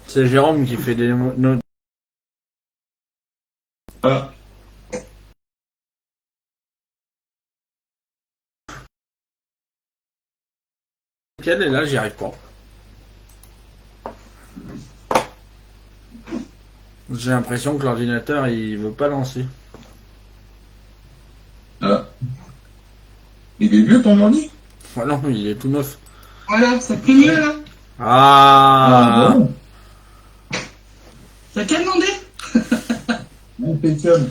C'est Jérôme qui fait des notes. Ah, Et là, j'y arrive pas. J'ai l'impression que l'ordinateur, il veut pas lancer. ah. Il est vieux ton ordi? Ah non, il est tout neuf. Voilà, ça prie mieux là. Ah, bon. T'as qu'à demander. Impeccable.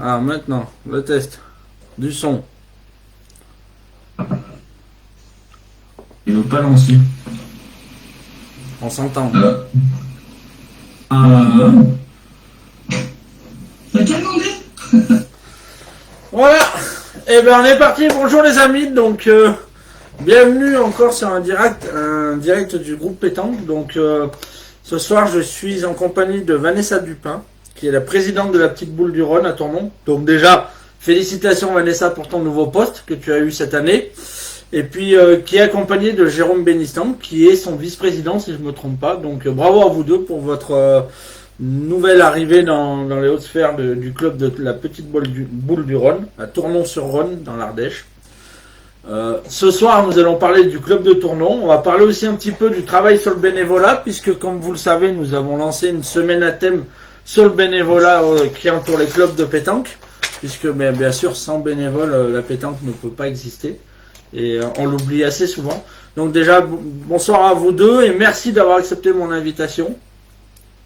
Ah, maintenant, le test. Du son. Il veut pas lancer. On s'entend. Ah. T'as qu'à demander. Voilà. Et ben on est parti. Bonjour les amis. Donc bienvenue encore sur un direct du groupe Pétanque. Donc ce soir je suis en compagnie de Vanessa Dupin, qui est la présidente de la petite boule du Rhône à Tournon. Donc déjà félicitations Vanessa pour ton nouveau poste que tu as eu cette année. Et puis qui est accompagnée de Jérôme Bénistan, qui est son vice-président si je me trompe pas. Donc bravo à vous deux pour votre nouvelle arrivée dans les hautes sphères du club de la petite boule du Rhône, à Tournon-sur-Rhône, dans l'Ardèche. Ce soir, nous allons parler du club de Tournon. On va parler aussi un petit peu du travail sur le bénévolat, puisque comme vous le savez, nous avons lancé une semaine à thème sur le bénévolat qui entoure les clubs de pétanque, puisque mais bien sûr, sans bénévoles, la pétanque ne peut pas exister. Et on l'oublie assez souvent. Donc déjà, bonsoir à vous deux, et merci d'avoir accepté mon invitation.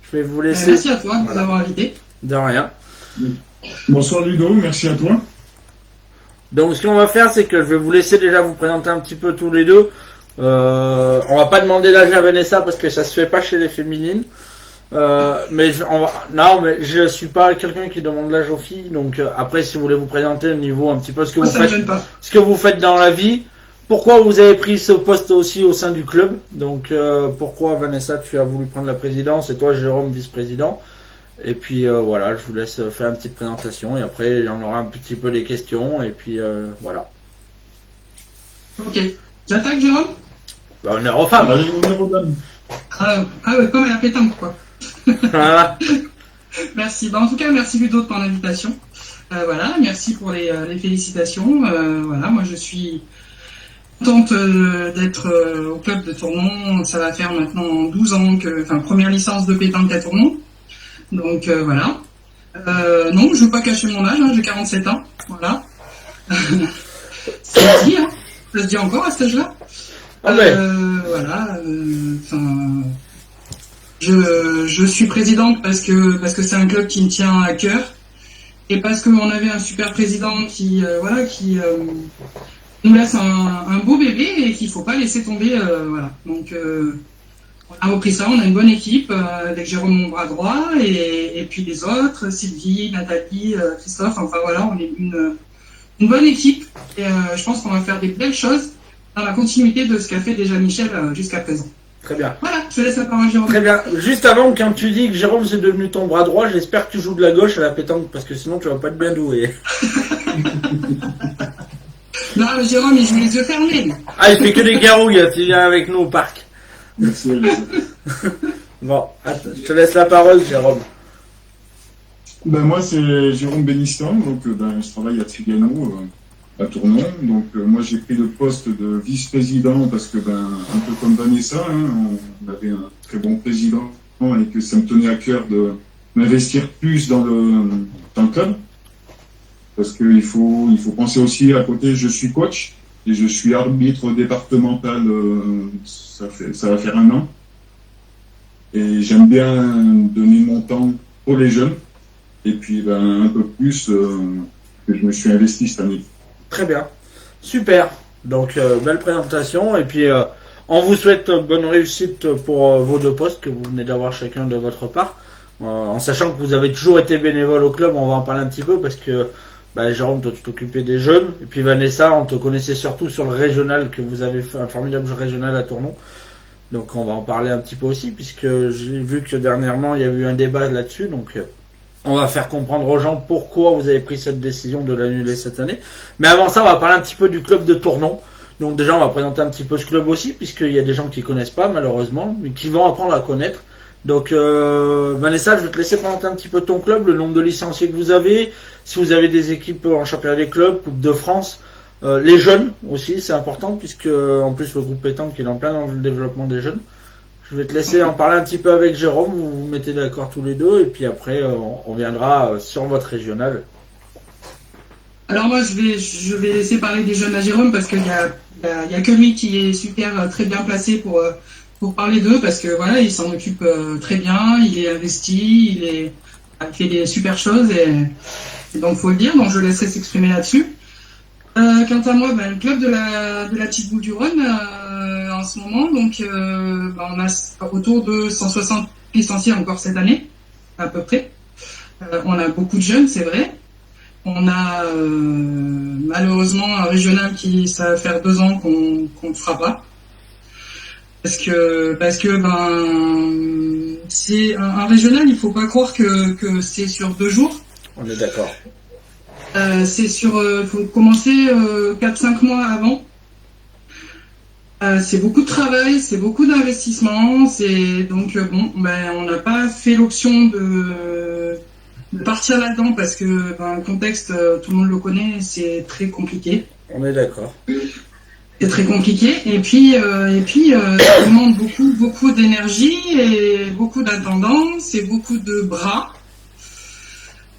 Je vais vous laisser. Merci à toi de nous avoir invités. De rien. Bonsoir Ludo, merci à toi. Donc ce qu'on va faire, c'est que je vais vous laisser déjà vous présenter un petit peu tous les deux. On va pas demander l'âge à Vanessa parce que ça se fait pas chez les féminines. Mais non, mais je suis pas quelqu'un qui demande l'âge aux filles. Donc après, si vous voulez vous présenter au niveau un petit peu ce que Moi, vous ça me faites, gêne pas. ce que vous faites dans la vie. Pourquoi vous avez pris ce poste aussi au sein du club? Donc pourquoi Vanessa tu as voulu prendre la présidence et toi Jérôme vice-président? Et puis voilà, je vous laisse faire une petite présentation et après il y en aura un petit peu les questions et puis voilà. Ok. J'attaque, Jérôme. Bah, honneur aux femmes. Allez, numéro d'un. Ah ouais, comme à la pétanque, quoi. Voilà. Merci. Bah, en tout cas, merci Ludo de ton invitation. Voilà, merci pour les félicitations. Voilà, moi je suis contente d'être au club de Tournon. Ça va faire maintenant 12 ans première licence de pétanque à Tournon. Donc voilà. Non, je veux pas cacher mon âge, hein, j'ai 47 ans. Voilà. C'est dit, hein. Je le dis encore à cet âge-là. Ah ouais. Voilà. Je suis présidente parce que c'est un club qui me tient à cœur et parce qu'on avait un super président qui nous laisse un beau bébé et qu'il faut pas laisser tomber. Voilà. Donc on a repris ça, on a une bonne équipe avec Jérôme mon bras droit et puis les autres, Sylvie, Nathalie, Christophe. Enfin voilà, on est une bonne équipe et je pense qu'on va faire des belles choses dans la continuité de ce qu'a fait déjà Michel jusqu'à présent. Très bien. Voilà, je te laisse la parole, Jérôme. Très bien. Juste avant, quand tu dis que Jérôme c'est devenu ton bras droit, j'espère que tu joues de la gauche à la pétanque parce que sinon tu vas pas être bien doué. Non, Jérôme, il joue les yeux fermés. Lui. Ah, il fait que des garouilles, tu viens avec nous au parc. Merci, Ludo. Bon, attends, je te laisse la parole, Jérôme. Ben, moi, c'est Jérôme Bénistan, donc je travaille à Trigano, à Tournon. Donc moi, j'ai pris le poste de vice-président parce que, un peu comme Vanessa, hein, on avait un très bon président et que ça me tenait à cœur de m'investir plus dans le club. Parce qu'il faut penser aussi à côté, je suis coach et je suis arbitre départemental, ça va faire 1 an. Et j'aime bien donner mon temps pour les jeunes. Et puis un peu plus que je me suis investi cette année. Très bien. Super. Donc, belle présentation. Et puis, on vous souhaite bonne réussite pour vos 2 postes que vous venez d'avoir chacun de votre part. En sachant que vous avez toujours été bénévole au club, on va en parler un petit peu parce que Jérôme, toi tu t'occupais des jeunes. Et puis Vanessa, on te connaissait surtout sur le régional, que vous avez fait un formidable régional à Tournon. Donc on va en parler un petit peu aussi puisque j'ai vu que dernièrement il y a eu un débat là-dessus. Donc on va faire comprendre aux gens pourquoi vous avez pris cette décision de l'annuler cette année. Mais avant ça, on va parler un petit peu du club de Tournon. Donc déjà, on va présenter un petit peu ce club aussi, puisqu'il y a des gens qui connaissent pas, malheureusement, mais qui vont apprendre à connaître. Donc, Vanessa, je vais te laisser présenter un petit peu ton club, le nombre de licenciés que vous avez, si vous avez des équipes en championnat des clubs, Coupe de France, les jeunes aussi, c'est important, puisque en plus le groupe Pétanque il est en plein dans le développement des jeunes. Je vais te laisser en parler un petit peu avec Jérôme, vous vous mettez d'accord tous les deux, et puis après on viendra sur votre régional. Alors moi, je vais laisser parler des jeunes à Jérôme parce qu'il y a que lui qui est super très bien placé pour parler d'eux parce que voilà, il s'en occupe très bien, il est investi, il fait des super choses et donc faut le dire. Donc je laisserai s'exprimer là-dessus. Quant à moi, le club de la Petite Boule du Rhône en ce moment, donc on a autour de 160 licenciés encore cette année à peu près. On a beaucoup de jeunes, c'est vrai. On a malheureusement un régional ça va faire 2 ans qu'on ne fera pas. Parce que c'est un régional, il faut pas croire que c'est sur 2 jours. On est d'accord. Faut commencer 4-5 mois avant. C'est beaucoup de travail, c'est beaucoup d'investissement, on n'a pas fait l'option de partir là-dedans parce que le contexte, tout le monde le connaît, c'est très compliqué. On est d'accord. C'est très compliqué et puis ça demande beaucoup d'énergie et beaucoup d'intendance et beaucoup de bras.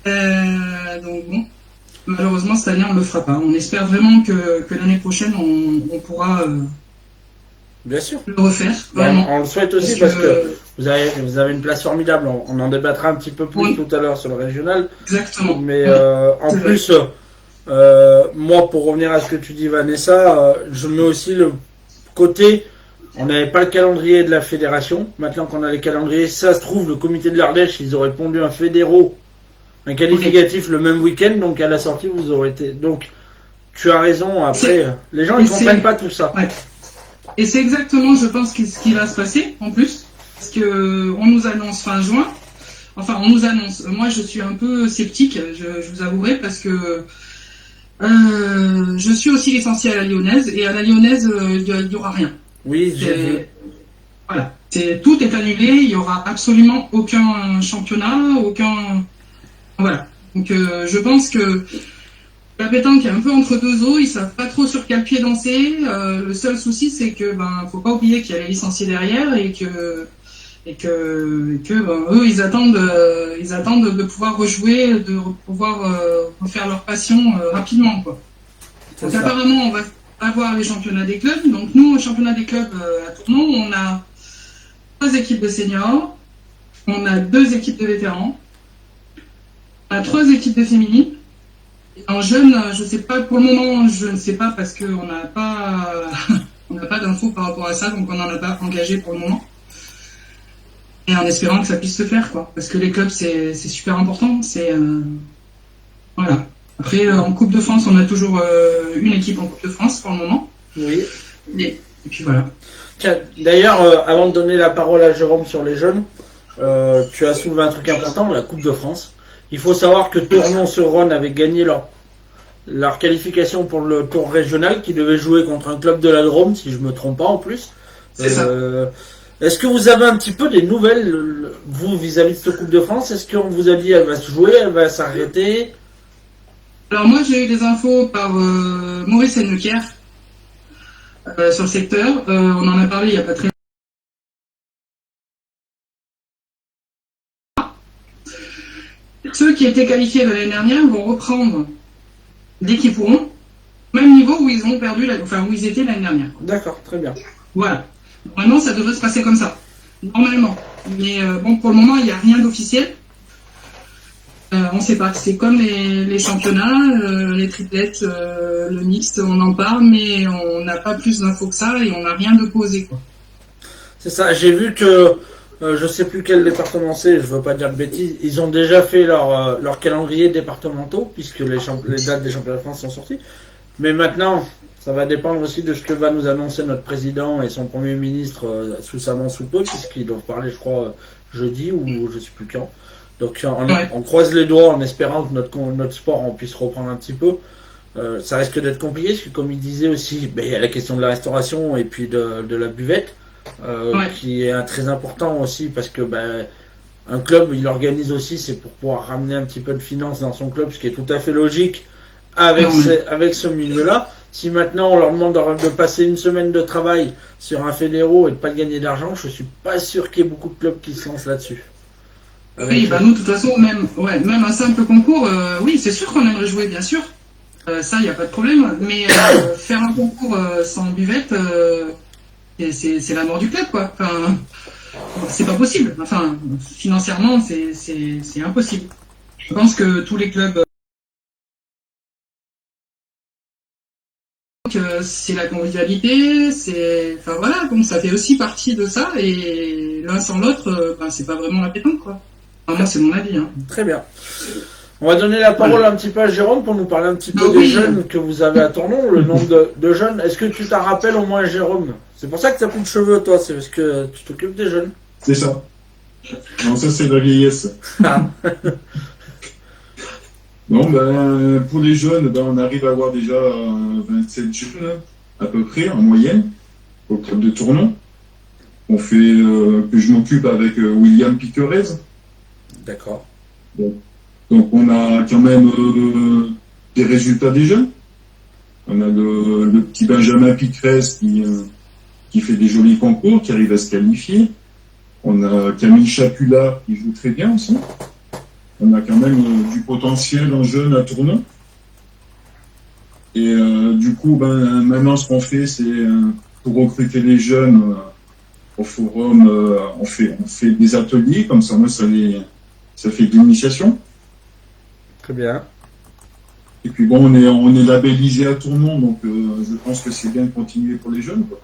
Donc bon, malheureusement cette année on ne le fera pas. On espère vraiment que l'année prochaine on pourra bien sûr le refaire. Vraiment. On le souhaite aussi parce que vous avez une place formidable. On en débattra un petit peu plus tout à l'heure sur le régional. Exactement. Mais en plus, moi pour revenir à ce que tu dis Vanessa, je mets aussi le côté, on n'avait pas le calendrier de la fédération. Maintenant qu'on a les calendriers, ça se trouve, le comité de l'Ardèche, ils auraient pondu un fédéraux, un qualificatif le même week-end, donc à la sortie vous aurez été. Donc tu as raison, après les gens ils comprennent pas tout ça. Ouais. Et c'est exactement, je pense, ce qui va se passer, en plus, parce que on nous annonce fin juin. Enfin, on nous annonce. Moi, je suis un peu sceptique, je vous avouerai, parce que je suis aussi licenciée à la Lyonnaise, et à la Lyonnaise, il n'y aura rien. Oui, j'ai vu. Voilà. Tout est annulé, il n'y aura absolument aucun championnat, aucun... Voilà. Donc, je pense que la pétanque est un peu entre 2 eaux, ils savent pas trop sur quel pied danser. Le seul souci, c'est que faut pas oublier qu'il y a les licenciés derrière et que eux ils attendent de pouvoir rejouer, de pouvoir refaire leur passion rapidement quoi. Donc apparemment on va avoir les championnats des clubs. Donc nous au championnat des clubs à Tournon, on a 3 équipes de seniors, on a 2 équipes de vétérans, on a 3 équipes de féminines. En jeune, je sais pas, pour le moment, je ne sais pas parce qu'on n'a pas, on n'a pas d'infos par rapport à ça, donc on n'en a pas engagé pour le moment. Et en espérant que ça puisse se faire, quoi. Parce que les clubs, c'est super important. Voilà. Après, en Coupe de France, on a toujours une équipe en Coupe de France pour le moment. Oui. Et puis voilà. Tiens, d'ailleurs, avant de donner la parole à Jérôme sur les jeunes, tu as soulevé un truc important, la Coupe de France. Il faut savoir que Tournon-sur-Rhône avait gagné leur qualification pour le tour régional, qui devait jouer contre un club de la Drôme, si je me trompe pas en plus. C'est ça. Est-ce que vous avez un petit peu des nouvelles, vous, vis-à-vis de cette Coupe de France? Est-ce qu'on vous a dit elle va se jouer, elle va s'arrêter? Alors moi, j'ai eu des infos par Maurice Hennecker sur le secteur. On en a parlé il n'y a pas très longtemps. Ceux qui étaient qualifiés de l'année dernière vont reprendre dès qu'ils pourront, même niveau où ils ont perdu, où ils étaient l'année dernière. D'accord, très bien. Voilà. Normalement, ça devrait se passer comme ça. Normalement. Mais pour le moment, il n'y a rien d'officiel. On ne sait pas. C'est comme les championnats, les triplettes, le mixte, on en parle, mais on n'a pas plus d'infos que ça et on n'a rien de posé, quoi. C'est ça. J'ai vu que je sais plus quel département c'est, je veux pas dire de bêtises, ils ont déjà fait leur calendrier départementaux, puisque les dates des championnats de France sont sorties. Mais maintenant, ça va dépendre aussi de ce que va nous annoncer notre président et son premier ministre incessamment sous peu, puisqu'ils doivent parler, je crois, jeudi ou je sais plus quand. Donc on croise les doigts en espérant que notre sport on puisse reprendre un petit peu. Ça risque d'être compliqué, parce que comme il disait aussi, ben, il y a la question de la restauration et puis de la buvette, Ouais. qui est très important aussi, parce que ben, un club, il organise aussi, c'est pour pouvoir ramener un petit peu de finances dans son club, ce qui est tout à fait logique Non, mais avec ce milieu-là. Si maintenant on leur demande de passer une semaine de travail sur un fédéro et de pas gagner d'argent, je suis pas sûr qu'il y ait beaucoup de clubs qui se lancent là-dessus. oui, bah nous, de toute façon, même un simple concours, oui, c'est sûr qu'on aimerait jouer, bien sûr. Ça, il n'y a pas de problème. Mais faire un concours sans buvette, c'est la mort du club, quoi. Enfin, c'est pas possible. Enfin, financièrement, c'est impossible. Je pense que tous les clubs, c'est la convivialité, enfin voilà, donc ça fait aussi partie de ça. Et l'un sans l'autre, ben, c'est pas vraiment la pétanque, quoi. Enfin, moi, c'est mon avis. Hein. Très bien. On va donner la parole un petit peu à Jérôme pour nous parler un petit peu des jeunes que vous avez à Tournon, le nombre de jeunes. Est-ce que tu t'en rappelles au moins, Jérôme? C'est pour ça que tu n'as plus de cheveux, toi, c'est parce que tu t'occupes des jeunes. C'est ça. Non, ça c'est de la vieillesse. Ah. Non, ben, pour les jeunes, ben, on arrive à avoir déjà 27 jeunes, à peu près, en moyenne, au club de Tournon. On fait, que je m'occupe avec William Piquerez. D'accord. Donc on a quand même des résultats des jeunes. On a le petit Benjamin Piquerez qui fait des jolis concours, qui arrive à se qualifier. On a Camille Chapula qui joue très bien aussi. On a quand même du potentiel en jeunes à Tournon. Et du coup, ben, maintenant ce qu'on fait, c'est pour recruter les jeunes au forum, on fait des ateliers, comme ça moi ça fait de l'initiation. Très bien. Et puis bon, on est labellisé à Tournon, donc je pense que c'est bien de continuer pour les jeunes, quoi.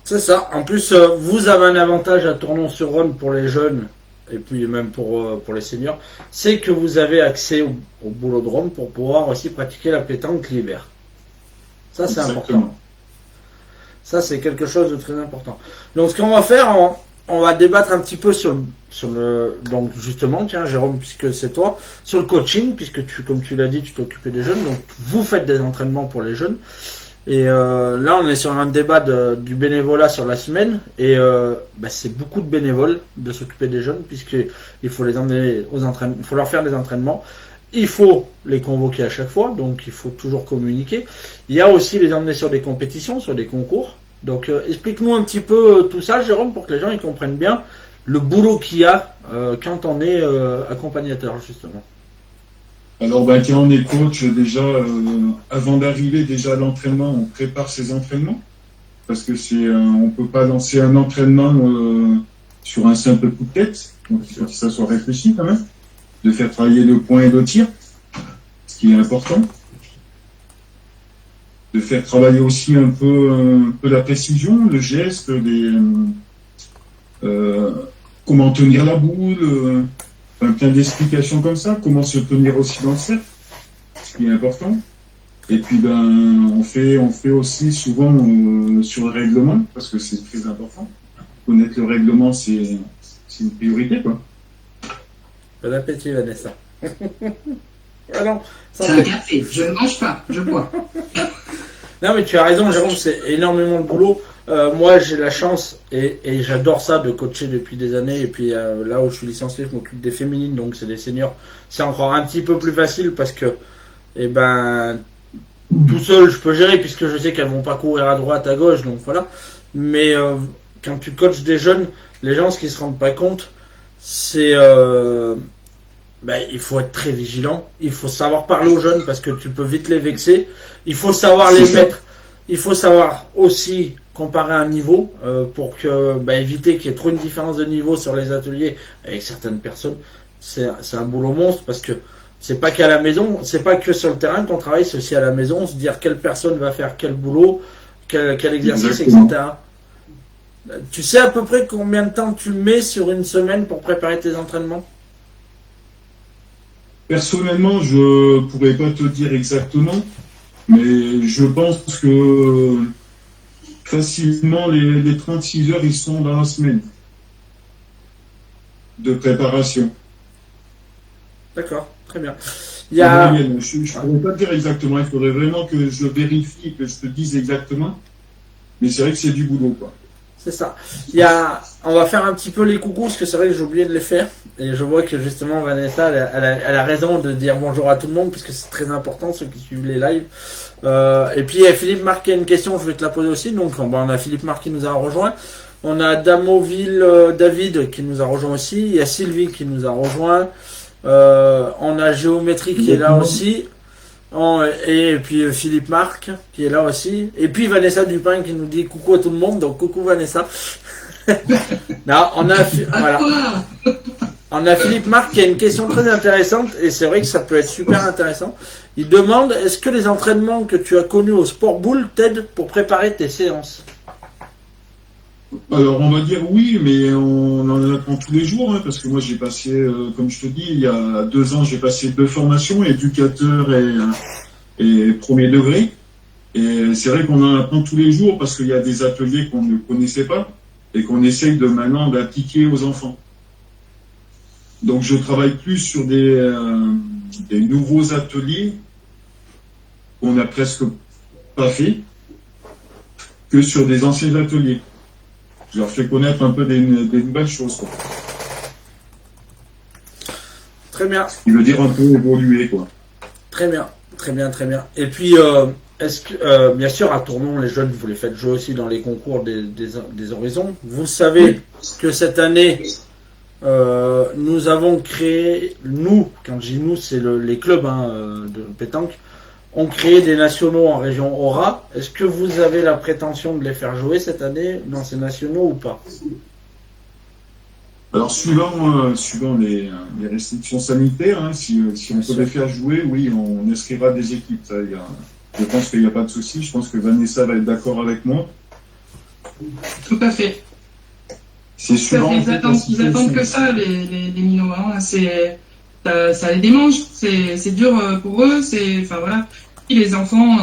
C'est ça. En plus, vous avez un avantage à Tournon-sur-Rhône pour les jeunes, et puis même pour les seniors, c'est que vous avez accès au boulodrome pour pouvoir aussi pratiquer la pétanque l'hiver. Ça, c'est important. Ça, c'est quelque chose de très important. Donc, ce qu'on va faire, on va débattre un petit peu sur le, donc justement, tiens, Jérôme, puisque c'est toi, sur le coaching, puisque comme tu l'as dit, tu t'occupes des jeunes, donc vous faites des entraînements pour les jeunes. Et là, on est sur un débat du bénévolat sur la semaine, et c'est beaucoup de bénévoles de s'occuper des jeunes, puisqu'il faut les emmener aux entraînements, il faut leur faire des entraînements. Il faut les convoquer à chaque fois, donc il faut toujours communiquer. Il y a aussi les emmener sur des compétitions, sur des concours. Donc explique-nous un petit peu tout ça, Jérôme, pour que les gens ils comprennent bien le boulot qu'il y a quand on est accompagnateur, justement. Alors ben, quand on est coach, déjà, avant d'arriver déjà à l'entraînement, on prépare ses entraînements. Parce que on peut pas lancer un entraînement sur un simple coup de tête. Donc il faut que ça soit réfléchi quand même. De faire travailler le point et le tir, ce qui est important. De faire travailler aussi un peu la précision, le geste, comment tenir la boule, plein d'explications comme ça, comment se tenir aussi dans le cercle, ce qui est important. Et puis ben on fait aussi souvent sur le règlement, parce que c'est très important. Connaître le règlement, c'est une priorité, quoi. Bon appétit, Vanessa. Ah non, c'est un café, je ne mange pas, je bois. Non, mais tu as raison, Jérôme, c'est énormément de boulot. Moi, j'ai la chance, et j'adore ça, de coacher depuis des années. Et puis là où je suis licencié, je m'occupe des féminines, donc c'est des seniors. C'est encore un petit peu plus facile parce que, eh ben, tout seul, je peux gérer puisque je sais qu'elles vont pas courir à droite, à gauche, donc voilà. Mais quand tu coaches des jeunes, les gens, ce qu'ils se rendent pas compte, c'est il faut être très vigilant. Il faut savoir parler aux jeunes parce que tu peux vite les vexer. Il faut savoir les mettre. Il faut savoir aussi comparer un niveau pour que éviter qu'il y ait trop une différence de niveau sur les ateliers avec certaines personnes. C'est un boulot monstre parce que c'est pas qu'à la maison, c'est pas que sur le terrain qu'on travaille, c'est aussi à la maison, se dire quelle personne va faire quel boulot, quel exercice, Exactement. etc. Tu sais à peu près combien de temps tu mets sur une semaine pour préparer tes entraînements? Personnellement, je pourrais pas te dire exactement, mais je pense que facilement les 36 heures, ils sont dans la semaine de préparation. D'accord, très bien. Il y a... moyenne. Je ne pourrais pas dire exactement. Il faudrait vraiment que je vérifie et que je te dise exactement. Mais c'est vrai que c'est du boulot, quoi. C'est ça. On va faire un petit peu les coucous, parce que c'est vrai que j'ai oublié de les faire. Et je vois que justement Vanessa, elle a raison de dire bonjour à tout le monde, puisque c'est très important, ceux qui suivent les lives. Et puis il y a Philippe Marc qui a une question, je vais te la poser aussi. Donc on a Philippe Marc qui nous a rejoint. On a Damoville David qui nous a rejoint aussi. Il y a Sylvie qui nous a rejoint. On a Géométrie qui est là aussi. Et puis Philippe Marc qui est là aussi. Et puis Vanessa Dupin qui nous dit coucou à tout le monde. Donc coucou Vanessa. Non, voilà. On a Philippe Marc qui a une question très intéressante. Et c'est vrai que ça peut être super intéressant. Il demande, est-ce que les entraînements que tu as connus au Sport Boule t'aident pour préparer tes séances? Alors, on va dire oui, mais on en apprend tous les jours, hein, parce que moi, j'ai passé, comme je te dis, il y a 2 ans, j'ai passé 2 formations, éducateur et premier degré. Et c'est vrai qu'on en apprend tous les jours, parce qu'il y a des ateliers qu'on ne connaissait pas et qu'on essaye de maintenant d'appliquer aux enfants. Donc, je travaille plus sur des nouveaux ateliers qu'on n'a presque pas fait que sur des anciens ateliers. Je leur fais connaître un peu des nouvelles choses, quoi. Très bien. Il veut dire un peu évoluer, quoi. Très bien, très bien, très bien. Et puis, est-ce que, bien sûr, à Tournon, les jeunes, vous les faites jouer aussi dans les concours des horizons. Vous savez que cette année, nous avons créé, quand je dis nous, c'est les clubs de pétanque, ont créé des nationaux en région Aura. Est-ce que vous avez la prétention de les faire jouer cette année dans ces nationaux ou pas? Alors, suivant les restrictions sanitaires, hein, si on peut les faire jouer, oui, on inscrira des équipes. Ça, je pense qu'il n'y a pas de souci. Je pense que Vanessa va être d'accord avec moi. Tout à fait. C'est suivant. Ils attendent que ça, les minots. Hein. Ça les démange. C'est dur pour eux. Enfin voilà. Et les enfants,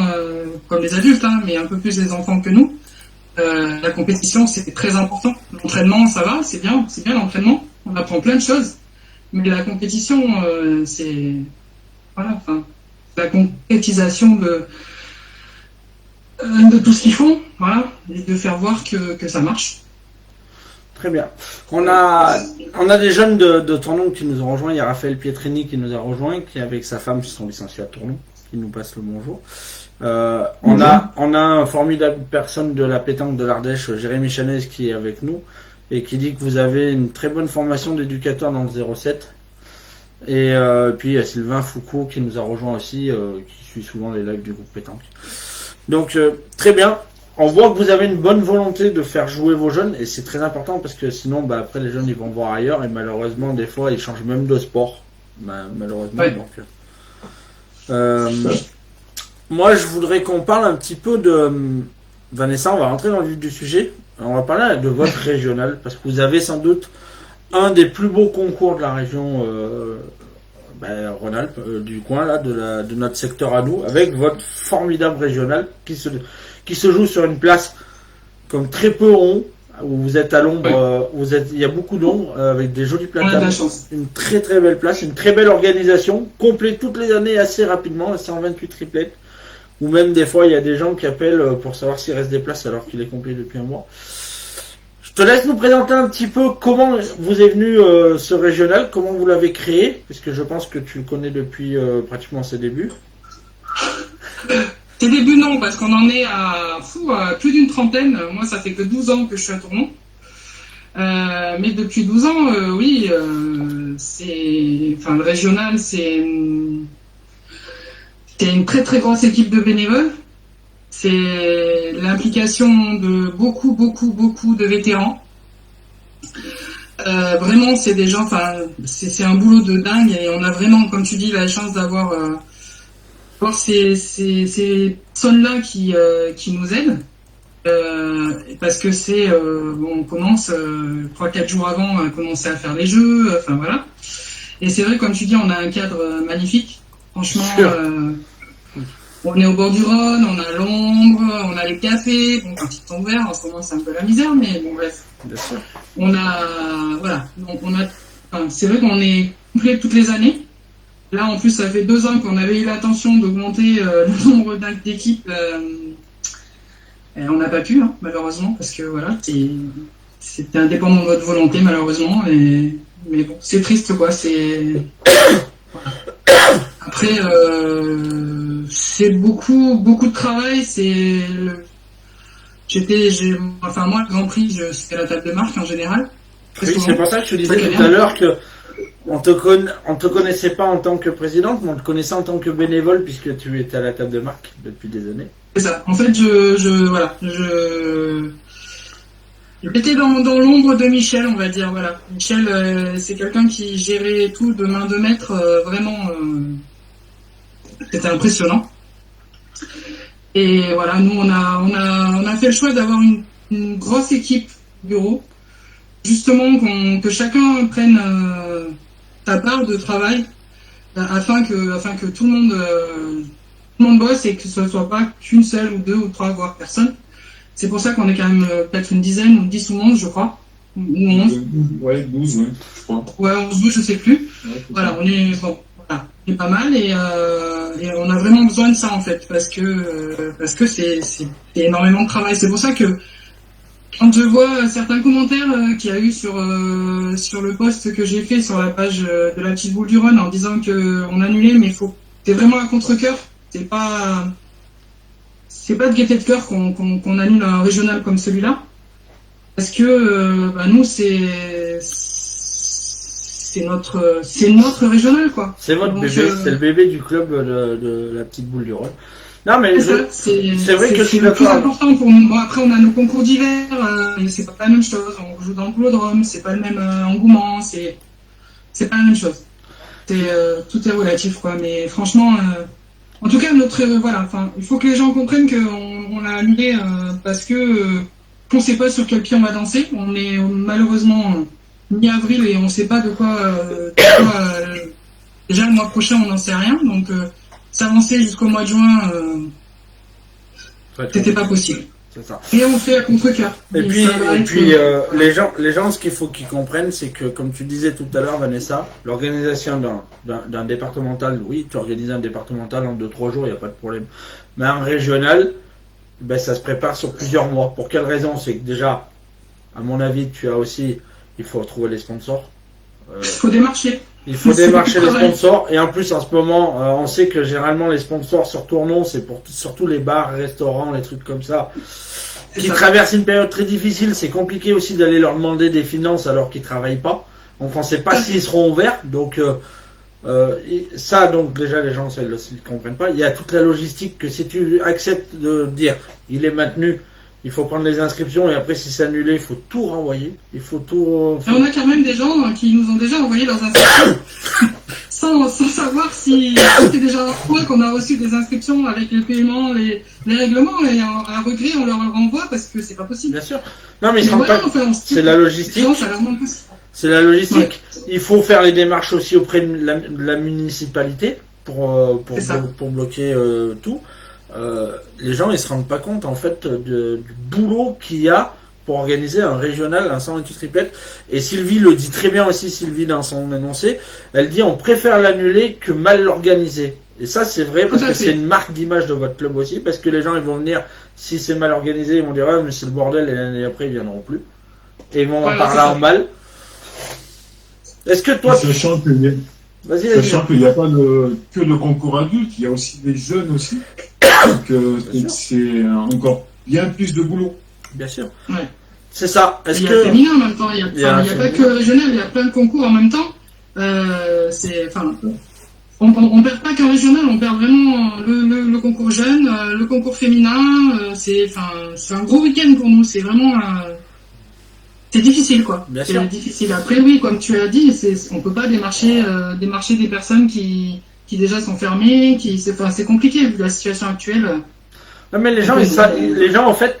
comme les adultes, hein, mais un peu plus les enfants que nous. La compétition, c'est très important. L'entraînement, ça va, c'est bien l'entraînement. On apprend plein de choses. Mais la compétition, c'est voilà, enfin, la concrétisation de tout ce qu'ils font, voilà, et de faire voir que ça marche. Très bien. On a des jeunes de Tournon qui nous ont rejoints. Il y a Raphaël Pietrini qui nous a rejoints, qui avec sa femme sont licenciés à Tournon, qui nous passe le bonjour. On a une formidable personne de la pétanque de l'Ardèche, Jérémy Chanez, qui est avec nous et qui dit que vous avez une très bonne formation d'éducateur dans le 07. Et puis il y a Sylvain Foucault qui nous a rejoint aussi, qui suit souvent les lives du groupe pétanque. Donc très bien. On voit que vous avez une bonne volonté de faire jouer vos jeunes et c'est très important parce que sinon après les jeunes ils vont voir ailleurs et malheureusement des fois ils changent même de sport. Malheureusement. Ouais. Donc, moi je voudrais qu'on parle un petit peu de Vanessa, on va rentrer dans le vif du sujet. On va parler de votre régional parce que vous avez sans doute un des plus beaux concours de la région Rhône-Alpes, du coin là, de notre secteur à nous, avec votre formidable régional qui se joue sur une place comme très peu rond, où vous êtes à l'ombre, il y a beaucoup d'ombre, avec des jolis platanes, une très très belle place, une très belle organisation, complète toutes les années assez rapidement, 128 triplettes, ou même des fois il y a des gens qui appellent pour savoir s'il reste des places alors qu'il est complet depuis un mois. Je te laisse nous présenter un petit peu comment vous est venu ce régional, comment vous l'avez créé, puisque je pense que tu le connais depuis pratiquement ses débuts. Ses débuts non, parce qu'on en est à plus d'une trentaine. Moi, ça fait que 12 ans que je suis à Tournon. Mais depuis 12 ans, oui, le régional, c'est une très très grosse équipe de bénévoles. C'est l'implication de beaucoup de vétérans. Vraiment, c'est des gens, c'est un boulot de dingue et on a vraiment, comme tu dis, la chance d'avoir ces personnes-là qui nous aident. Parce que on commence 3-4 jours avant à commencer à faire les jeux, enfin voilà. Et c'est vrai, comme tu dis, on a un cadre magnifique. Franchement, on est au bord du Rhône, on a l'ombre, on a les cafés. Bon, quand ils sont ouverts, en ce moment c'est un peu la misère, mais bon bref. Bien sûr. On a, voilà. Donc c'est vrai qu'on est complet toutes les années. Là, en plus, ça fait 2 ans qu'on avait eu l'intention d'augmenter le nombre d'équipes. Et on n'a pas pu, hein, malheureusement, parce que voilà, c'était indépendant de votre volonté, malheureusement. Mais bon, c'est triste, quoi. Après, c'est beaucoup de travail. Enfin, moi, le Grand Prix, c'était la table de marque en général. Oui, c'est pour ça que je te disais tout à l'heure que on te connaissait pas en tant que présidente, mais on te connaissait en tant que bénévole puisque tu étais à la table de marque depuis des années. C'est ça. En fait, j'étais dans l'ombre de Michel, on va dire. Voilà. Michel, c'est quelqu'un qui gérait tout de main de maître, vraiment. C'était impressionnant. Et voilà, nous, on a fait le choix d'avoir une grosse équipe bureau. Justement, que chacun prenne sa part de travail afin que tout le monde bosse et que ce ne soit pas qu'une seule ou 2 ou 3 voire personne. C'est pour ça qu'on est quand même peut-être une dizaine ou 10 ou 11, je crois. Ou 11. Ouais, 12, ouais, je crois. Ouais, 11, 12, je sais plus. Ouais, voilà, on est pas mal et on a vraiment besoin de ça en fait parce que c'est énormément de travail. C'est pour ça que quand je vois certains commentaires qu'il y a eu sur le post que j'ai fait sur la page de la petite boule du Rhône en disant qu'on annulait, mais c'est vraiment un contre-cœur. C'est pas de gaieté de cœur qu'on annule un régional comme celui-là, parce que nous c'est notre régional, quoi. C'est votre bébé, c'est le bébé du club de la petite boule du Rhône. Non, mais c'est vrai que c'est le plus important pour nous. Bon, après, on a nos concours d'hiver, mais c'est pas la même chose. On joue dans le boulodrome, c'est pas le même engouement, c'est pas la même chose. Tout est relatif, quoi. Mais franchement, en tout cas, il faut que les gens comprennent qu'on l'a annulé parce que qu'on sait pas sur quel pied on va danser. On est malheureusement mi-avril et on sait pas de quoi déjà le mois prochain, on n'en sait rien. Donc s'avancer jusqu'au mois de juin, c'était pas possible. C'est ça. Et on fait à contre-cœur. Et puis les gens, ce qu'il faut qu'ils comprennent, c'est que, comme tu disais tout à l'heure, Vanessa, l'organisation d'un départemental, oui, tu organises un départemental en 2-3 jours, il n'y a pas de problème. Mais un régional, ben, ça se prépare sur plusieurs mois. Pour quelle raison? C'est que déjà, à mon avis, il faut trouver les sponsors. Il faut démarcher. Il faut démarcher les sponsors. Et en plus, en ce moment, on sait que généralement, les sponsors sur Tournon, c'est pour surtout les bars, restaurants, les trucs comme ça, qui traversent une période très difficile. C'est compliqué aussi d'aller leur demander des finances alors qu'ils travaillent pas. Donc, on ne sait pas s'ils seront ouverts. Donc, ça, donc, déjà, les gens ne comprennent pas. Il y a toute la logistique que si tu acceptes de dire, il est maintenu, il faut prendre les inscriptions et après si c'est annulé, il faut tout renvoyer. Il faut tout. Et on a quand même des gens qui nous ont déjà envoyé leurs inscriptions sans savoir si c'était déjà un point qu'on a reçu des inscriptions avec les paiements, les règlements et à regret on leur renvoie parce que c'est pas possible. Bien sûr. Non mais ils se rendent pas. C'est la logistique. C'est la logistique. Ouais. Il faut faire les démarches aussi auprès de la municipalité pour bloquer tout. Les gens ils se rendent pas compte en fait du boulot qu'il y a pour organiser un régional, un 128 triplettes. Et Sylvie le dit très bien aussi, Sylvie dans son énoncé, elle dit on préfère l'annuler que mal l'organiser. Et ça c'est vrai parce que c'est une marque d'image de votre club aussi, parce que les gens ils vont venir, si c'est mal organisé, ils vont dire ah mais c'est le bordel et l'année après ils viendront plus. Et ils vont en parler en mal. Est-ce que toi... Sachant qu'il n'y a pas que le concours adulte, il y a aussi des jeunes aussi. Donc c'est encore bien plus de boulot. Bien sûr. Ouais. C'est ça. Il y a féminin en même temps. Il n'y a pas que régional, il y a plein de concours en même temps. On perd pas qu'un régional, on perd vraiment le concours jeune, le concours féminin. C'est un gros week-end pour nous. C'est vraiment... c'est difficile, quoi. C'est difficile. Après, oui, comme tu as dit, on peut pas démarcher des personnes qui déjà sont fermées, c'est compliqué vu la situation actuelle. Non mais les gens en fait,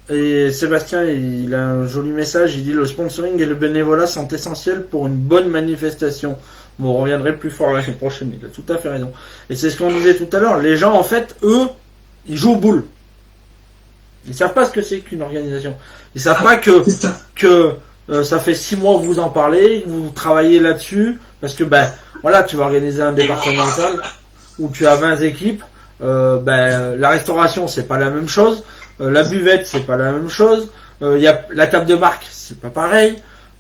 et Sébastien il a un joli message, il dit le sponsoring et le bénévolat sont essentiels pour une bonne manifestation. Vous reviendrez plus fort l'année prochaine, il a tout à fait raison. Et c'est ce qu'on disait tout à l'heure, les gens en fait, eux, ils jouent aux boules. Ils savent pas ce que c'est qu'une organisation. Ils savent pas que ça fait 6 mois que vous en parlez, que vous travaillez là-dessus, parce que voilà, tu vas organiser un départemental où tu as 20 équipes. La restauration, c'est pas la même chose. La buvette, c'est pas la même chose. Y a la table de marque, c'est pas pareil.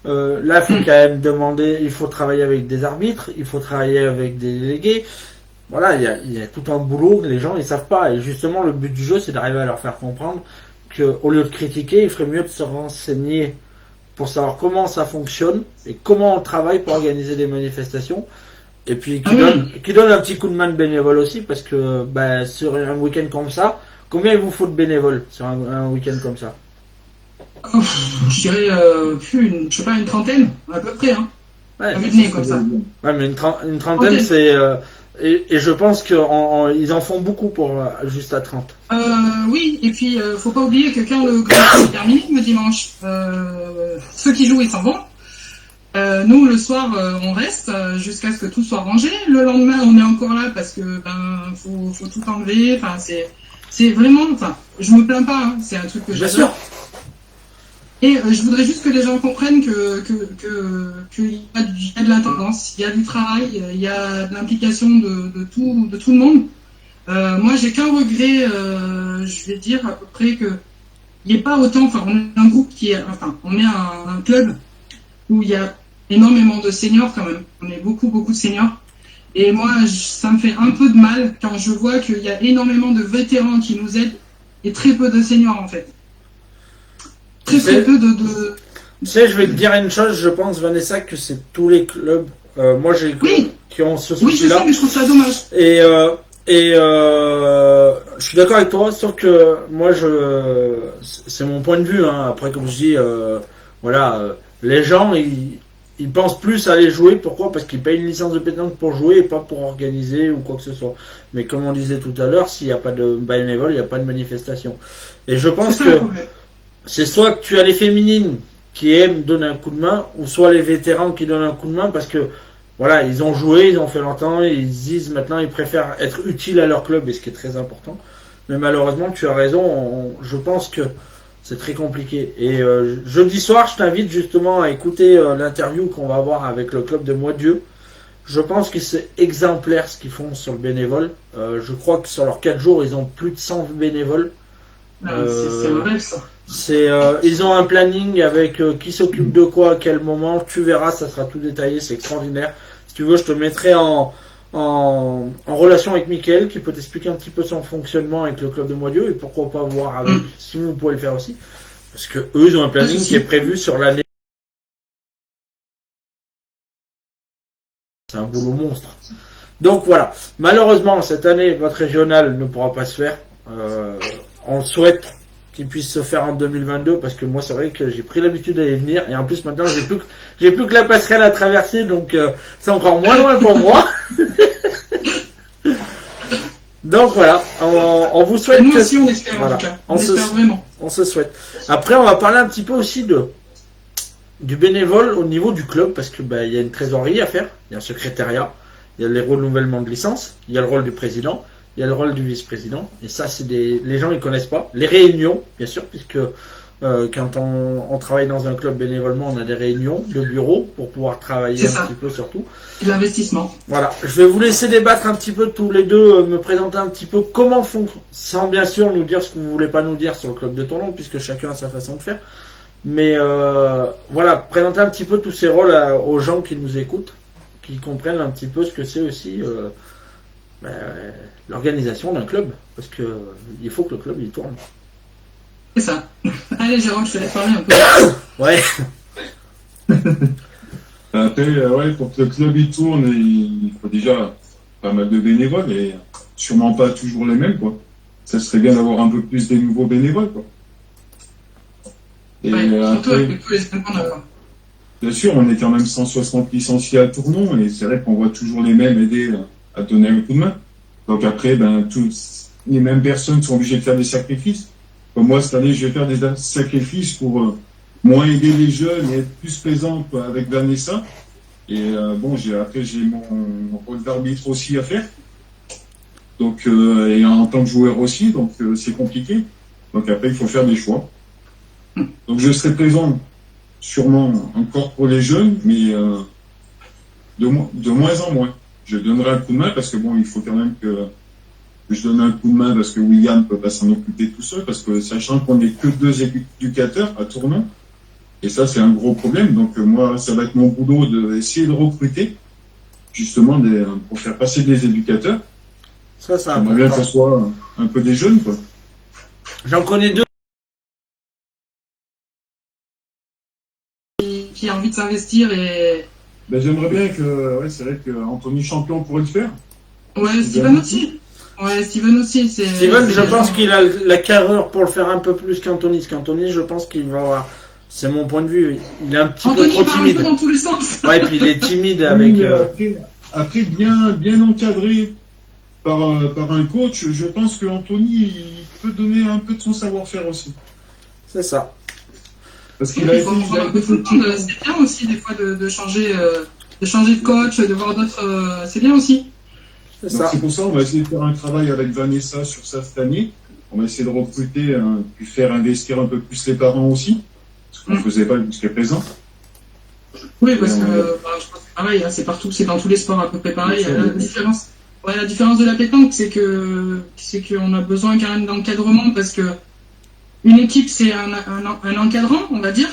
Là, il faut quand même demander, il faut travailler avec des arbitres, il faut travailler avec des délégués. Voilà, il y a tout un boulot que les gens ils savent pas. Et justement, le but du jeu, c'est d'arriver à leur faire comprendre que, au lieu de critiquer, il ferait mieux de se renseigner pour savoir comment ça fonctionne et comment on travaille pour organiser des manifestations. Et puis qui donne un petit coup de main de bénévole aussi, parce que sur un week-end comme ça, combien il vous faut de bénévoles sur un week-end comme ça? Je dirais je sais pas, une trentaine, à peu près, hein. Ouais, Comme ça. Ouais, mais une trentaine, c'est... et je pense qu'ils en font beaucoup pour juste à 30. Oui, et puis faut pas oublier que quand le Grand Prix est terminé, le dimanche, ceux qui jouent, ils s'en vont. Nous, le soir, on reste jusqu'à ce que tout soit rangé. Le lendemain, on est encore là parce que faut tout enlever. Enfin, c'est vraiment... Enfin, je me plains pas, hein, c'est un truc que j'adore. Et je voudrais juste que les gens comprennent qu'il y a de l'intendance, il y a du travail, il y a de l'implication de tout le monde. Moi, j'ai qu'un regret, je vais dire à peu près que il n'y ait pas autant. Enfin, on est un groupe on est un club où il y a énormément de seniors quand même. On est beaucoup de seniors. Et moi, ça me fait un peu de mal quand je vois qu'il y a énormément de vétérans qui nous aident et très peu de seniors en fait. Très peu de... Tu sais, je vais te dire une chose, je pense, Vanessa, que c'est tous les clubs, moi j'ai qui ont ce souci-là. Oui, je sais, mais je trouve ça dommage. Et je suis d'accord avec toi, sauf que moi, c'est mon point de vue, hein. Après, comme je dis, les gens, ils pensent plus à aller jouer. Pourquoi? Parce qu'ils payent une licence de pétanque pour jouer et pas pour organiser ou quoi que ce soit. Mais comme on disait tout à l'heure, s'il n'y a pas de bénévole, il n'y a pas de manifestation. Et je pense que c'est soit que tu as les féminines qui aiment donner un coup de main, ou soit les vétérans qui donnent un coup de main parce que voilà, ils ont joué, ils ont fait longtemps, et ils disent maintenant ils préfèrent être utiles à leur club, et ce qui est très important. Mais malheureusement, tu as raison, je pense que c'est très compliqué. Et jeudi soir, je t'invite justement à écouter l'interview qu'on va avoir avec le club de Moitieu. Je pense que c'est exemplaire ce qu'ils font sur le bénévole. Je crois que sur leurs 4 jours, ils ont plus de 100 bénévoles. C'est vrai ça. Ils ont un planning avec qui s'occupe de quoi à quel moment. Tu verras, ça sera tout détaillé, c'est extraordinaire. Si tu veux, je te mettrai en relation avec Mickaël qui peut t'expliquer un petit peu son fonctionnement avec le club de Moitieu et pourquoi pas voir avec si vous pouvez le faire aussi. Parce que eux, ils ont un planning qui est prévu sur l'année. C'est un boulot monstre. Donc voilà. Malheureusement, cette année, votre régional ne pourra pas se faire. On souhaite qu'il puisse se faire en 2022 parce que moi c'est vrai que j'ai pris l'habitude d'aller venir et en plus maintenant j'ai plus que la passerelle à traverser, donc c'est encore moins loin pour moi. Donc voilà, on vous souhaite. Nous aussi on espère, voilà, on espère vraiment. On se souhaite. Après on va parler un petit peu aussi du bénévole au niveau du club parce que il y a une trésorerie à faire, il y a un secrétariat, il y a les renouvellements de licence, il y a le rôle du président. Il y a le rôle du vice-président, et ça, les gens ils connaissent pas. Les réunions, bien sûr, puisque quand on travaille dans un club bénévolement, on a des réunions de bureau pour pouvoir travailler un petit peu sur tout. Et l'investissement. Voilà, je vais vous laisser débattre un petit peu tous les deux, me présenter un petit peu comment font, sans bien sûr nous dire ce que vous voulez pas nous dire sur le club de Tournon, puisque chacun a sa façon de faire. Mais voilà, présenter un petit peu tous ces rôles aux gens qui nous écoutent, qui comprennent un petit peu ce que c'est aussi. L'organisation d'un club, parce que il faut que le club il tourne. C'est ça. Allez Jérôme, je te laisse parler un peu. Ouais. Après, pour que le club il tourne, il faut déjà pas mal de bénévoles et sûrement pas toujours les mêmes, quoi. Ça serait bien d'avoir un peu plus des nouveaux bénévoles, quoi. Et surtout avec tous les événements là. Bien sûr, on est quand même 160 licenciés à Tournon et c'est vrai qu'on voit toujours les mêmes aider à donner un coup de main. Donc après, toutes les mêmes personnes sont obligées de faire des sacrifices. Comme moi, cette année, je vais faire des sacrifices pour moins aider les jeunes et être plus présent avec Vanessa. Et j'ai mon rôle d'arbitre aussi à faire. Donc, et en tant que joueur aussi, donc c'est compliqué. Donc après, il faut faire des choix. Donc je serai présent sûrement encore pour les jeunes, mais de moins en moins. Je donnerai un coup de main parce que bon, il faut quand même que je donne un coup de main parce que William peut pas s'en occuper tout seul, parce que sachant qu'on n'est que 2 éducateurs à Tournon, et ça c'est un gros problème. Donc moi, ça va être mon boulot d'essayer de recruter justement pour faire passer des éducateurs. Ça, c'est J'aimerais bien que ce soit un peu des jeunes, quoi. J'en connais 2. Qui a envie de s'investir et. Ben, j'aimerais bien que, ouais, c'est vrai que Anthony Champion pourrait le faire. Ouais, Steven aussi. Ouais, Steven aussi. Steven, je pense qu'il a la carrure pour le faire un peu plus qu'Anthony. Parce qu'Anthony, je pense qu'il va avoir. C'est mon point de vue. Il est un petit peu trop timide. Un peu dans tous les sens. Ouais, et puis il est timide avec. Après bien encadré par un coach, je pense que Anthony il peut donner un peu de son savoir-faire aussi. C'est ça. Parce qu'il a été. C'est bien aussi des fois de changer de coach, de voir d'autres. C'est bien aussi. C'est pour ça on va essayer de faire un travail avec Vanessa sur ça cette année. On va essayer de recruter, puis faire investir un peu plus les parents aussi, ce qu'on ne faisait pas jusqu'à présent. Oui, parce que je pense que c'est pareil, hein, c'est partout, c'est dans tous les sports à peu près pareil. La différence de la pétanque, c'est qu'on a besoin quand même d'encadrement parce que une équipe, c'est un encadrant, on va dire.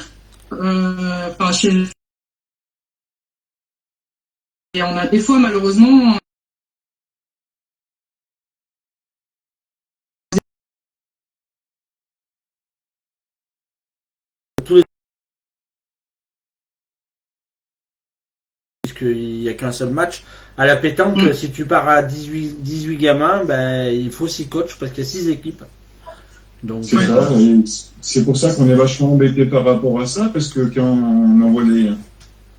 Et on a des fois, malheureusement, puisqu'il n'y a qu'un seul match. À la pétanque, si tu pars à 18 gamins, ben, il faut 6 coachs parce qu'il y a 6 équipes. Donc, c'est ça, c'est pour ça qu'on est vachement embêté par rapport à ça, parce que quand on envoie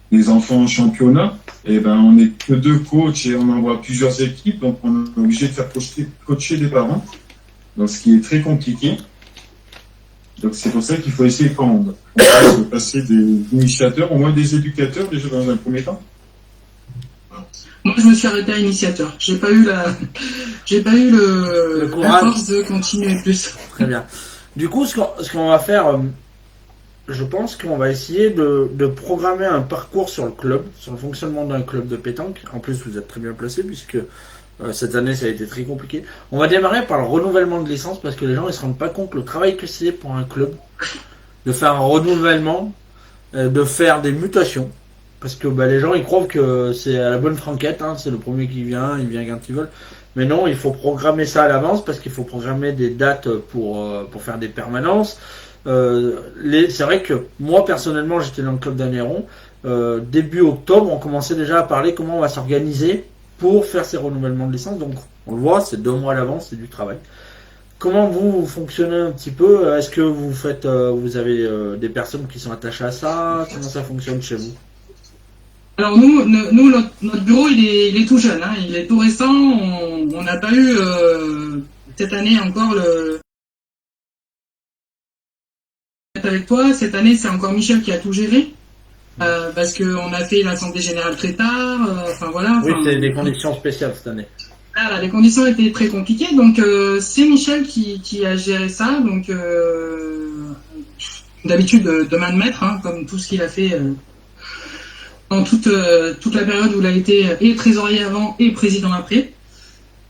les enfants en championnat, et ben on n'est que 2 coachs et on envoie plusieurs équipes, donc on est obligé de faire coacher des parents, donc ce qui est très compliqué. Donc c'est pour ça qu'il faut essayer quand on passe passer des initiateurs, au moins des éducateurs déjà dans un premier temps. Moi, je me suis arrêté à initiateur. J'ai pas eu la force de continuer plus. Très bien. Du coup, ce qu'on va faire, je pense qu'on va essayer de programmer un parcours sur le club, sur le fonctionnement d'un club de pétanque. En plus, vous êtes très bien placé puisque cette année, ça a été très compliqué. On va démarrer par le renouvellement de licence parce que les gens ne se rendent pas compte le travail que c'est pour un club de faire un renouvellement, de faire des mutations. Parce que les gens ils croient que c'est à la bonne franquette, hein, c'est le premier qui vient, il vient quand il veut. Mais non, il faut programmer ça à l'avance parce qu'il faut programmer des dates pour faire des permanences. C'est vrai que moi personnellement j'étais dans le club d'Anneyron. Début octobre, on commençait déjà à parler comment on va s'organiser pour faire ces renouvellements de licence. Donc on le voit, c'est 2 mois à l'avance, c'est du travail. Comment vous fonctionnez un petit peu? Est-ce que vous avez des personnes qui sont attachées à ça? Comment ça fonctionne chez vous? Alors nous notre bureau il est tout jeune, hein, il est tout récent. On n'a pas eu cette année encore le. Avec toi, cette année c'est encore Michel qui a tout géré parce qu'on a fait l'assemblée générale très tard. Voilà. Oui, c'est des conditions spéciales cette année. Voilà, les conditions étaient très compliquées, donc c'est Michel qui a géré ça. Donc d'habitude de main de maître, hein, comme tout ce qu'il a fait. Dans toute la période où il a été et trésorier avant et président après.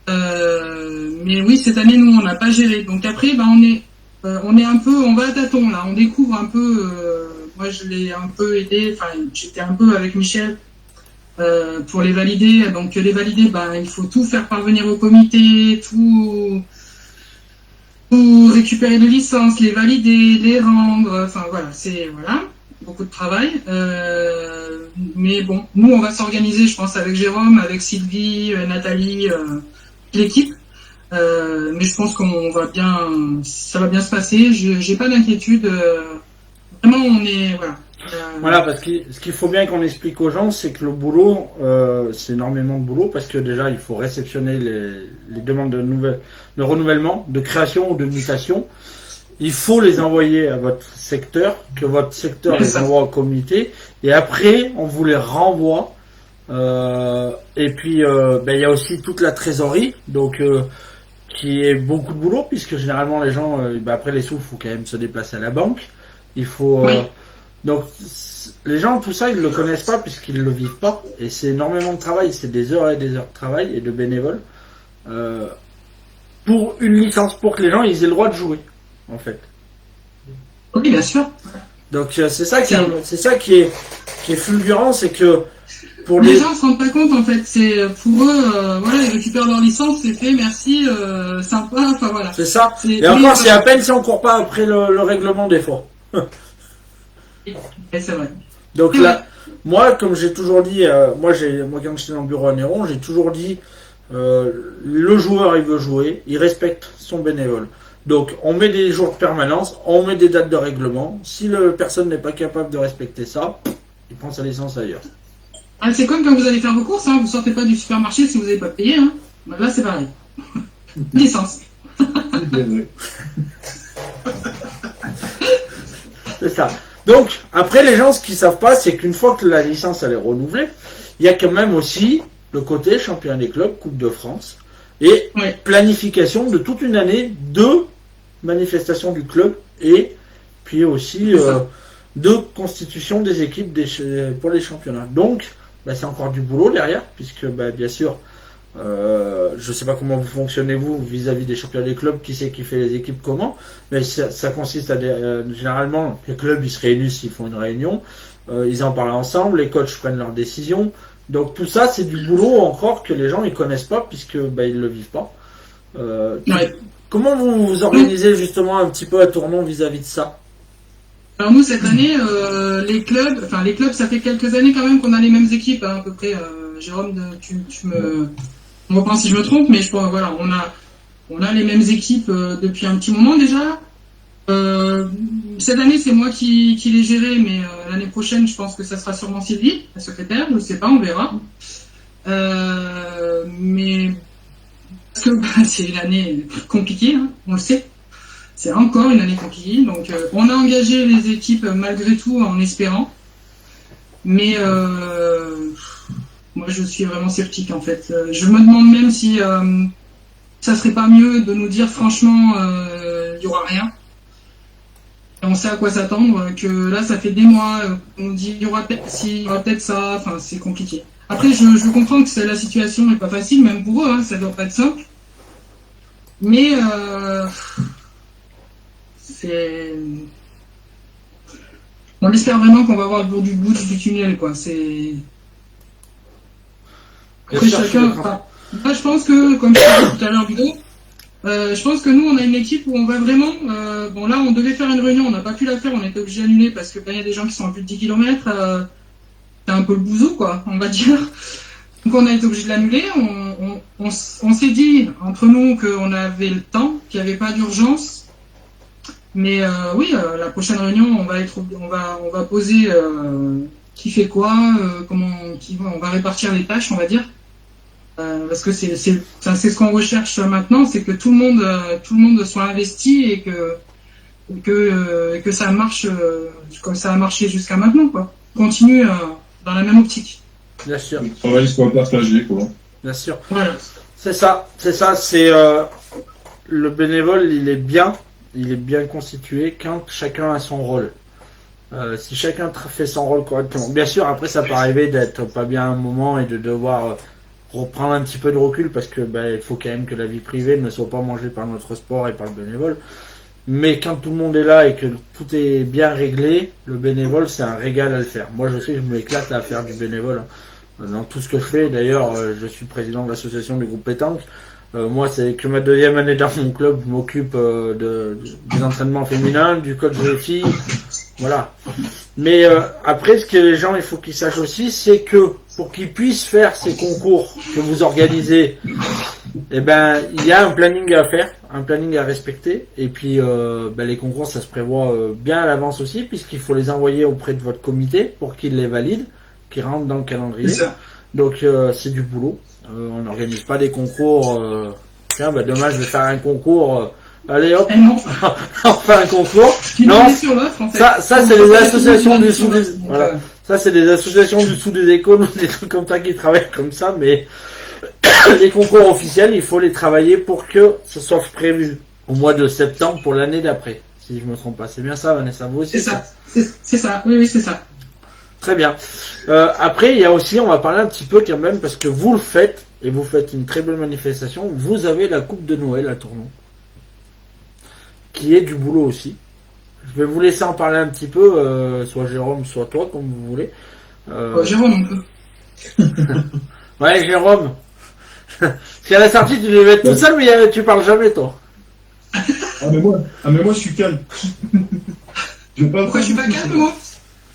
Mais oui, cette année, nous, on n'a pas géré. Donc après, on est un peu, on va à tâtons, là. On découvre un peu, moi, je l'ai un peu aidé, j'étais un peu avec Michel pour les valider. Donc les valider, il faut tout faire parvenir au comité, tout récupérer les licences, les valider, les rendre, voilà. Beaucoup de travail, mais bon, nous on va s'organiser, je pense, avec Jérôme, avec Sylvie, Nathalie, l'équipe. Mais je pense ça va bien se passer. J'ai pas d'inquiétude. Vraiment, on est voilà, parce que ce qu'il faut bien qu'on explique aux gens, c'est que le boulot, c'est énormément de boulot parce que déjà il faut réceptionner les demandes de renouvellement, de création ou de mutation. Il faut les envoyer à votre secteur, que votre secteur les envoie au comité, et après on vous les renvoie. Et puis il y a aussi toute la trésorerie, donc qui est beaucoup de boulot puisque généralement les gens, après les sous, il faut quand même se déplacer à la banque. Il faut Donc les gens, tout ça, ils le connaissent pas puisqu'ils le vivent pas. Et c'est énormément de travail, c'est des heures et des heures de travail et de bénévoles pour une licence, pour que les gens ils aient le droit de jouer, en fait. Oui, bien sûr. Donc c'est ça qui est fulgurant, c'est que pour les gens se rendent pas compte en fait. C'est pour eux, voilà, ils récupèrent leur licence, c'est fait, merci, sympa, enfin voilà. C'est ça. Et encore, c'est à peine si on court pas après le règlement des fois. C'est vrai. Donc là, moi, comme j'ai toujours dit, moi quand j'étais dans le bureau à Néron, j'ai toujours dit, le joueur il veut jouer, il respecte son bénévole. Donc on met des jours de permanence, on met des dates de règlement. Si la personne n'est pas capable de respecter ça, il prend sa licence ailleurs. Ah, c'est comme quand vous allez faire vos courses, hein, vous sortez pas du supermarché si vous n'avez pas payé. Hein. Bah, là c'est pareil. Licence. C'est ça. Donc, après, les gens, ce qu'ils savent pas, c'est qu'une fois que la licence elle est renouvelée, il y a quand même aussi le côté championnat des clubs, Coupe de France, et planification de toute une année de manifestation du club, et puis aussi de constitution des équipes pour les championnats. Donc, bah, c'est encore du boulot derrière, puisque bah, bien sûr, je sais pas comment vous fonctionnez vous vis-à-vis des championnats des clubs, qui c'est qui fait les équipes comment, mais ça consiste à généralement les clubs ils se réunissent, ils font une réunion, ils en parlent ensemble, les coachs prennent leurs décisions, donc tout ça c'est du boulot encore que les gens ils connaissent pas puisque bah, ils le vivent pas. Comment vous vous organisez justement un petit peu à Tournon vis-à-vis de ça? Alors nous cette année les clubs ça fait quelques années quand même qu'on a les mêmes équipes hein, à peu près. Jérôme, tu me reprends si je me trompe, mais je pense voilà, on a les mêmes équipes depuis un petit moment déjà. Cette année, c'est moi qui les gérais, mais l'année prochaine, je pense que ça sera sûrement Sylvie, la secrétaire, je ne sais pas, on verra. Mais parce que c'est une année compliquée, hein, on le sait. C'est encore une année compliquée, donc on a engagé les équipes malgré tout en espérant, mais moi, je suis vraiment sceptique en fait. Je me demande même si ça serait pas mieux de nous dire franchement, il y aura rien. Et on sait à quoi s'attendre. Que là, ça fait des mois, on dit il y aura peut-être ça. Enfin, c'est compliqué. Après, je comprends que la situation n'est pas facile, même pour eux. Hein, ça doit pas être simple. Mais on espère vraiment qu'on va voir le bout du tunnel, quoi. C'est après, chacun. Moi, je pense que, comme je disais tout à l'heure, Ludo, je pense que nous, on a une équipe où on va vraiment. Bon, là, on devait faire une réunion, on n'a pas pu la faire, on était obligé d'annuler parce que quand il y a des gens qui sont à plus de 10 km, c'est un peu le bousou, quoi, on va dire. Donc, on a été obligé de l'annuler. On s'est dit entre nous qu'on avait le temps, qu'il n'y avait pas d'urgence. Mais oui, la prochaine réunion, on va poser qui fait quoi, on va répartir les tâches, on va dire. Parce que c'est ce qu'on recherche maintenant, c'est que tout le monde soit investi et que ça marche comme ça a marché jusqu'à maintenant, quoi. Continue dans la même optique. Bien sûr. Le travail soit partagé, quoi. Bien sûr. Voilà. C'est ça. Le bénévole, il est bien constitué quand chacun a son rôle. Si chacun fait son rôle correctement. Bien sûr, après ça peut arriver d'être pas bien à un moment et de devoir reprendre un petit peu de recul parce que il faut quand même que la vie privée ne soit pas mangée par notre sport et par le bénévole. Mais quand tout le monde est là et que tout est bien réglé, le bénévole c'est un régal à le faire. Moi je sais que je m'éclate à faire du bénévole dans tout ce que je fais. D'ailleurs je suis président de l'association du groupe pétanque. Moi c'est que ma deuxième année dans mon club, je m'occupe des entraînements féminins, du coach de filles. Voilà. Mais après, ce que les gens, il faut qu'ils sachent aussi, c'est que pour qu'ils puissent faire ces concours que vous organisez, il y a un planning à faire, un planning à respecter. Et puis, les concours, ça se prévoit bien à l'avance aussi, puisqu'il faut les envoyer auprès de votre comité pour qu'ils les valident, qu'ils rentrent dans le calendrier. Donc, c'est du boulot. On n'organise pas des concours. Tiens, demain, je vais faire un concours. Allez hop, on fait un concours. Non, ça c'est les associations du dessous des, voilà. Ça c'est des associations du dessous des écoles, des trucs comme ça qui travaillent comme ça, mais les concours officiels, il faut les travailler pour que ce soit prévu au mois de septembre pour l'année d'après. si je me trompe pas. C'est bien ça, Vanessa, vous aussi? C'est ça. C'est ça. Oui, c'est ça. Très bien. Après, il y a aussi, on va parler un petit peu quand même, parce que vous le faites, et vous faites une très belle manifestation, vous avez la Coupe de Noël à Tournon, qui est du boulot aussi. Je vais vous laisser en parler un petit peu, soit Jérôme, soit toi, comme vous voulez. Jérôme, on peut. Ouais, Jérôme. Si à la sortie, tu devais être tout seul, mais tu parles jamais, toi. Ah, mais moi, je suis calme. Je vais pas Pourquoi je suis pas calme, moi?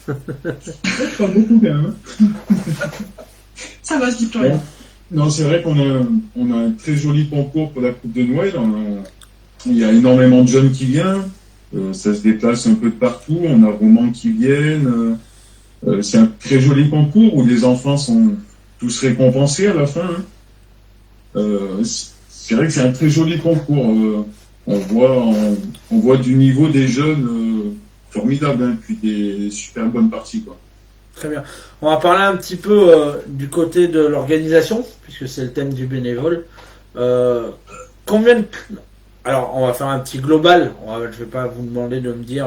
Je parle beaucoup, quand même. Ça va, je dis plus rien. Non, c'est vrai qu'on a un très joli concours pour la Coupe de Noël. Il y a énormément de jeunes qui viennent. Ça se déplace un peu de partout. On a Romans qui viennent. C'est un très joli concours où les enfants sont tous récompensés à la fin. C'est vrai que c'est un très joli concours. On voit du niveau des jeunes formidable, puis des super bonnes parties, quoi. Très bien. On va parler un petit peu du côté de l'organisation, puisque c'est le thème du bénévole. Combien de... Alors, on va faire un petit global. Je vais pas vous demander de me dire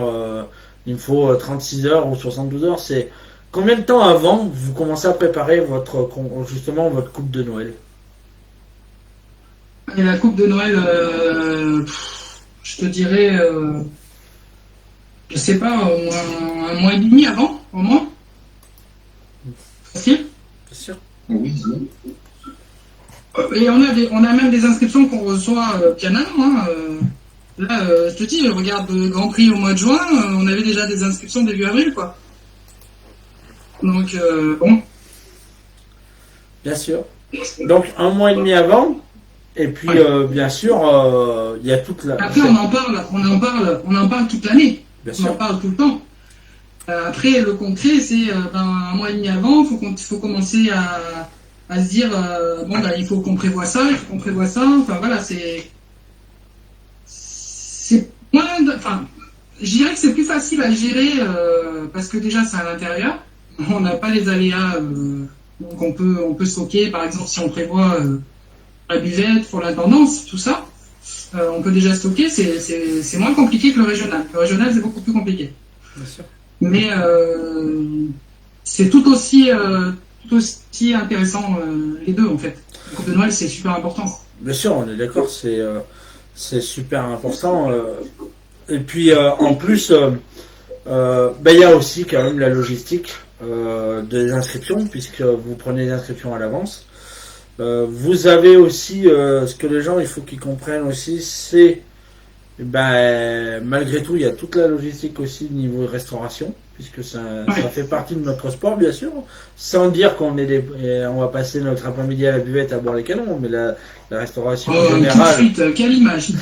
il me faut 36 heures ou 72 heures. C'est combien de temps avant vous commencez à préparer justement votre coupe de Noël? Et la coupe de Noël, je te dirais, je sais pas, au moins un mois et demi avant, au moins. Facile. C'est sûr. Oui. Et on a même des inscriptions qu'on reçoit bien avant. Là, je te dis, regarde le Grand Prix au mois de juin, on avait déjà des inscriptions début avril, quoi. Donc, bon. Bien sûr. Donc, un mois et demi avant. Et puis, bien sûr, il y a toute la... Après, on en parle toute l'année. Bien On sûr. en parle tout le temps. Après, le concret, c'est un mois et demi avant, il faut commencer à se dire, il faut qu'on prévoie ça, il faut qu'on prévoit ça. Enfin, voilà, c'est moins... Enfin, je dirais que c'est plus facile à gérer parce que déjà, c'est à l'intérieur. On n'a pas les aléas, donc on peut stocker, par exemple, si on prévoit... la buvette, pour la tendance, tout ça, on peut déjà stocker, c'est moins compliqué que le régional. Le régional, c'est beaucoup plus compliqué. Bien sûr. Mais c'est tout aussi intéressant, les deux, en fait. La Coupe de Noël, c'est super important. Bien sûr, on est d'accord, c'est super important. Et puis, en plus, il y a aussi quand même la logistique des inscriptions, puisque vous prenez les inscriptions à l'avance. Vous avez aussi ce que les gens il faut qu'ils comprennent aussi, c'est malgré tout il y a toute la logistique aussi niveau restauration, puisque ça fait partie de notre sport, bien sûr, sans dire on va passer notre après-midi à la buvette à boire les canons, mais la restauration en général. Tout de suite, quelle image.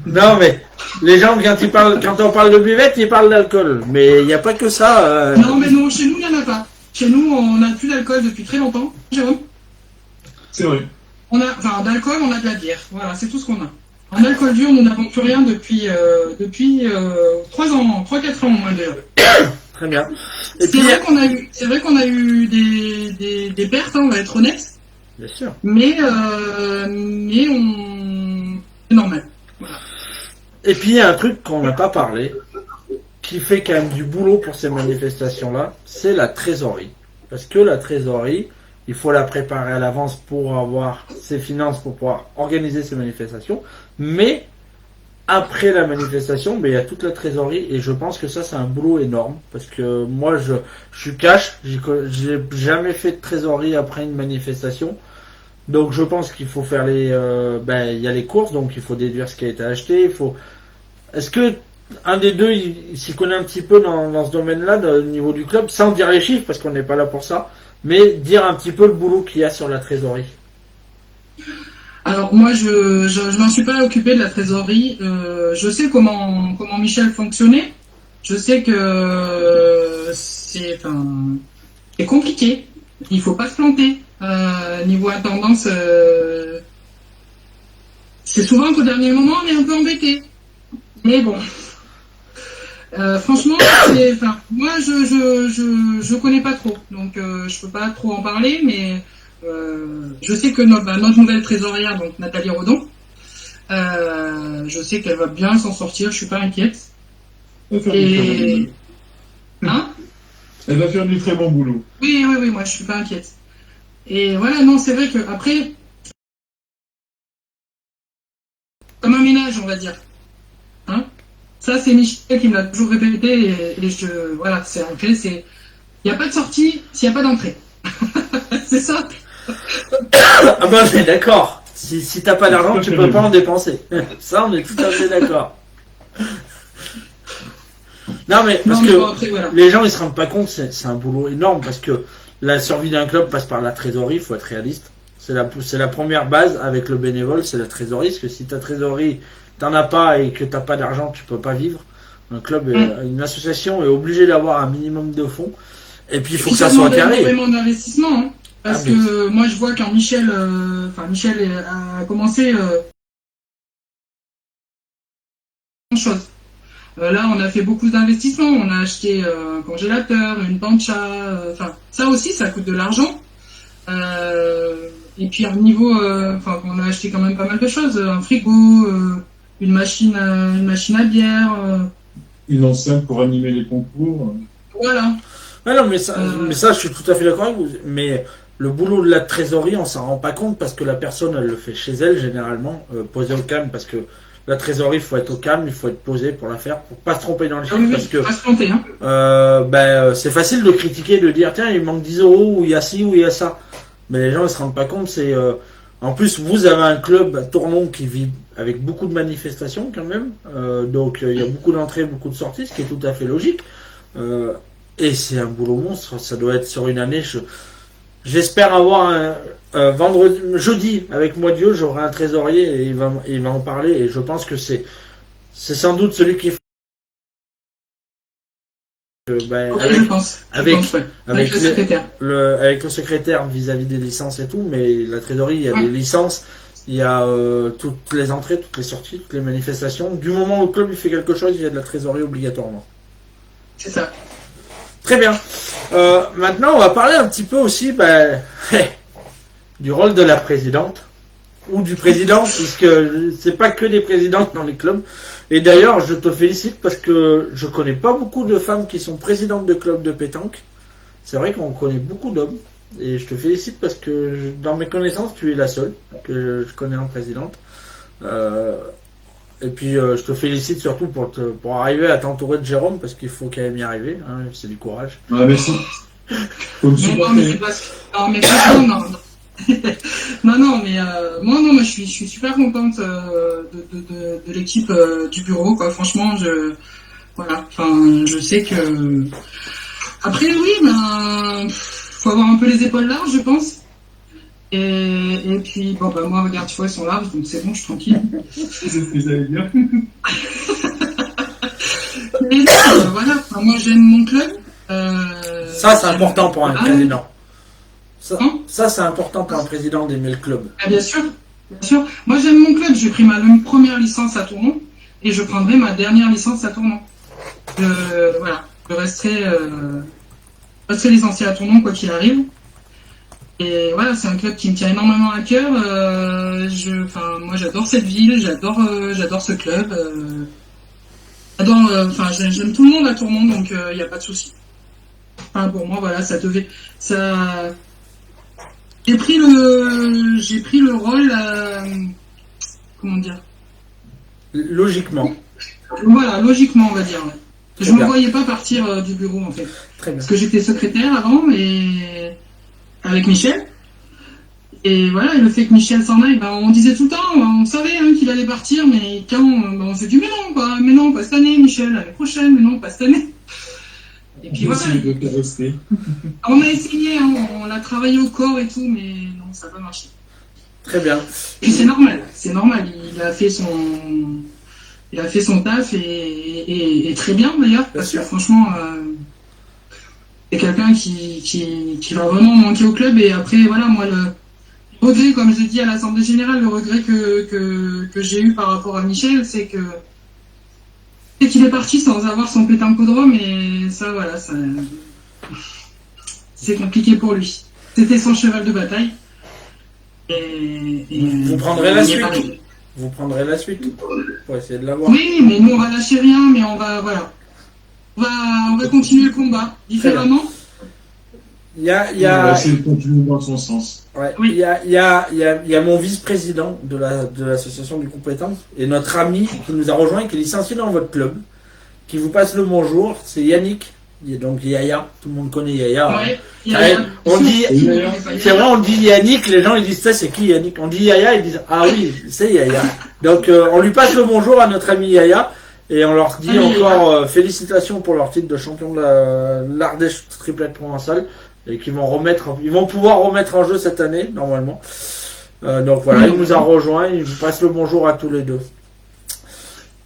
Non, mais les gens quand on parle de buvette, ils parlent d'alcool, mais il n'y a pas que ça. Non, mais non, chez nous il n'y en a pas. Chez nous on n'a plus d'alcool depuis très longtemps, Jérôme. C'est vrai. D'alcool, on a de la bière. Voilà, c'est tout ce qu'on a. En alcool dur, nous n'avons plus rien depuis 3 ans, 3-4 ans au moins d'ailleurs. Très bien. C'est vrai qu'on a eu des pertes, on va être honnête. Bien sûr. Mais c'est normal. Voilà. Et puis il y a un truc qu'on n'a pas parlé, qui fait quand même du boulot pour ces manifestations-là, c'est la trésorerie. Parce que la trésorerie, il faut la préparer à l'avance pour avoir ses finances, pour pouvoir organiser ces manifestations. Mais après la manifestation, il y a toute la trésorerie et je pense que ça c'est un boulot énorme. Parce que moi je suis cash, j'ai jamais fait de trésorerie après une manifestation. Donc je pense qu'il faut faire il y a les courses, donc il faut déduire ce qui a été acheté. Est-ce que un des deux il s'y connaît un petit peu dans ce domaine-là, au niveau du club, sans dire les chiffres parce qu'on n'est pas là pour ça, mais dire un petit peu le boulot qu'il y a sur la trésorerie? Alors moi je m'en suis pas occupé de la trésorerie. Je sais comment Michel fonctionnait. Je sais que c'est compliqué. Il faut pas se planter. Niveau intendance, c'est souvent qu'au dernier moment on est un peu embêté. Mais bon. Franchement, moi je connais pas trop, donc je peux pas trop en parler, mais je sais que notre nouvelle trésorière, donc Nathalie Rodon, je sais qu'elle va bien s'en sortir, je suis pas inquiète. Et... Hein? Elle va faire du très bon boulot. Oui, moi je suis pas inquiète. Et voilà, non, c'est vrai que après, comme un ménage, on va dire. Hein? Ça, c'est Michel qui me l'a toujours répété, voilà, c'est un fait, il n'y a pas de sortie s'il n'y a pas d'entrée. C'est ça. Ah bah mais d'accord. Si t'as pas d'argent, tu peux pas en dépenser. Ça, on est tout à fait d'accord. Non mais parce que après, voilà. les gens ils se rendent pas compte, c'est un boulot énorme parce que la survie d'un club passe par la trésorerie, il faut être réaliste. C'est la première base avec le bénévole, c'est la trésorerie. Parce que si ta trésorerie, t'en as pas et que t'as pas d'argent, tu peux pas vivre. Un club, une association est obligée d'avoir un minimum de fonds. Et puis il faut que ça soit carré. Énormément d'investissement, hein, parce que moi je vois quand Michel a commencé chose. Là, on a fait beaucoup d'investissements. On a acheté un congélateur, une plancha. Ça aussi, ça coûte de l'argent. Et puis, à un niveau, on a acheté quand même pas mal de choses. Un frigo, une machine à bière. Une enceinte pour animer les concours. Voilà. Ouais, non, mais ça, je suis tout à fait d'accord avec vous. Mais le boulot de la trésorerie, on s'en rend pas compte parce que la personne, elle le fait chez elle, généralement, posée au calme, parce que la trésorerie, il faut être au calme, il faut être posé pour la faire, pour pas se tromper dans le chiffre, parce que pas se tromper, hein. c'est facile de critiquer, de dire tiens, il manque 10 euros, ou il y a ci, ou il y a ça. Mais les gens, ils se rendent pas compte, en plus, vous avez un club à Tournon qui vit avec beaucoup de manifestations quand même, donc il y a beaucoup d'entrées, beaucoup de sorties, ce qui est tout à fait logique. Et c'est un boulot monstre, ça doit être sur une année. J'espère avoir jeudi, avec moi Dieu, j'aurai un trésorier et il va en parler. Et je pense que c'est sans doute celui qui fait. Avec le secrétaire vis-à-vis des licences et tout, mais la trésorerie, il y a des licences, il y a toutes les entrées, toutes les sorties, toutes les manifestations. Du moment où le club il fait quelque chose, il y a de la trésorerie obligatoirement. C'est ça. Très bien. Maintenant, on va parler un petit peu aussi du rôle de la présidente ou du président, puisque c'est pas que des présidentes dans les clubs. Et d'ailleurs, je te félicite parce que je connais pas beaucoup de femmes qui sont présidentes de clubs de pétanque. C'est vrai qu'on connaît beaucoup d'hommes. Et je te félicite parce que dans mes connaissances, tu es la seule que je connais en présidente. Et puis je te félicite surtout pour arriver à t'entourer de Jérôme parce qu'il faut quand même y arriver, hein, c'est du courage. Ouais, merci. Faut me supporter. Moi je suis super contente de l'équipe du bureau, quoi. Franchement, je sais que après oui, faut avoir un peu les épaules larges, je pense. Et puis, moi, regarde, tu vois, ils sont larges, donc c'est bon, je suis tranquille. C'est ce que j'allais dire. Et voilà, moi, j'aime mon club. Ça, c'est important pour un président. Ça, c'est important pour un président d'aimer le club. Ah, bien sûr. Moi, j'aime mon club. J'ai pris ma première licence à Tournon et je prendrai ma dernière licence à Tournon. Je resterai licencié à Tournon, quoi qu'il arrive. Et voilà, c'est un club qui me tient énormément à cœur. Moi, j'adore cette ville, j'adore ce club. J'aime tout le monde à Tournon, donc il n'y a pas de souci. Pour moi, voilà, j'ai pris le rôle, comment dire? Logiquement. Voilà, logiquement, on va dire. Ouais. Je ne me voyais pas partir du bureau, en fait. Très bien. Parce que j'étais secrétaire avant, avec Michel. Et voilà, le fait que Michel s'en aille, on disait tout le temps, on savait qu'il allait partir, mais quand on s'est dit, mais non, pas cette année, Michel, l'année prochaine, mais non, pas cette année. Et puis voilà. On a essayé, on l'a travaillé au corps et tout, mais non, ça n'a pas marché. Très bien. Et c'est normal, il a fait son taf et très bien d'ailleurs, parce que franchement, c'est quelqu'un qui va vraiment manquer au club. Et après, voilà, moi, le regret, comme je l'ai dit à l'Assemblée Générale, le regret que j'ai eu par rapport à Michel, c'est qu'il est parti sans avoir son pétancodrome, et ça, voilà, c'est compliqué pour lui. C'était son cheval de bataille. Vous prendrez la suite. Vous prendrez la suite pour essayer de l'avoir. Oui, mais nous, on va lâcher rien, mais on va, voilà. On va continuer le combat différemment. Il y a, On va essayer de continuer dans son sens. ouais, Oui. il y a mon vice-président de l'association du groupe Pétanque et notre ami qui nous a rejoint, qui est licencié dans votre club, qui vous passe le bonjour, c'est Yannick. Donc Yaya, tout le monde connaît Yaya. Ouais, On dit, c'est vrai, on dit Yannick, les gens ils disent ça, c'est qui Yannick? On dit Yaya, ils disent ah oui, c'est Yaya. Donc on lui passe le bonjour à notre ami Yaya et on leur dit encore félicitations pour leur titre de champion de l'Ardèche triplette provençale et qu'ils vont pouvoir remettre en jeu cette année normalement. Donc voilà, il nous a rejoint, il vous passe le bonjour à tous les deux.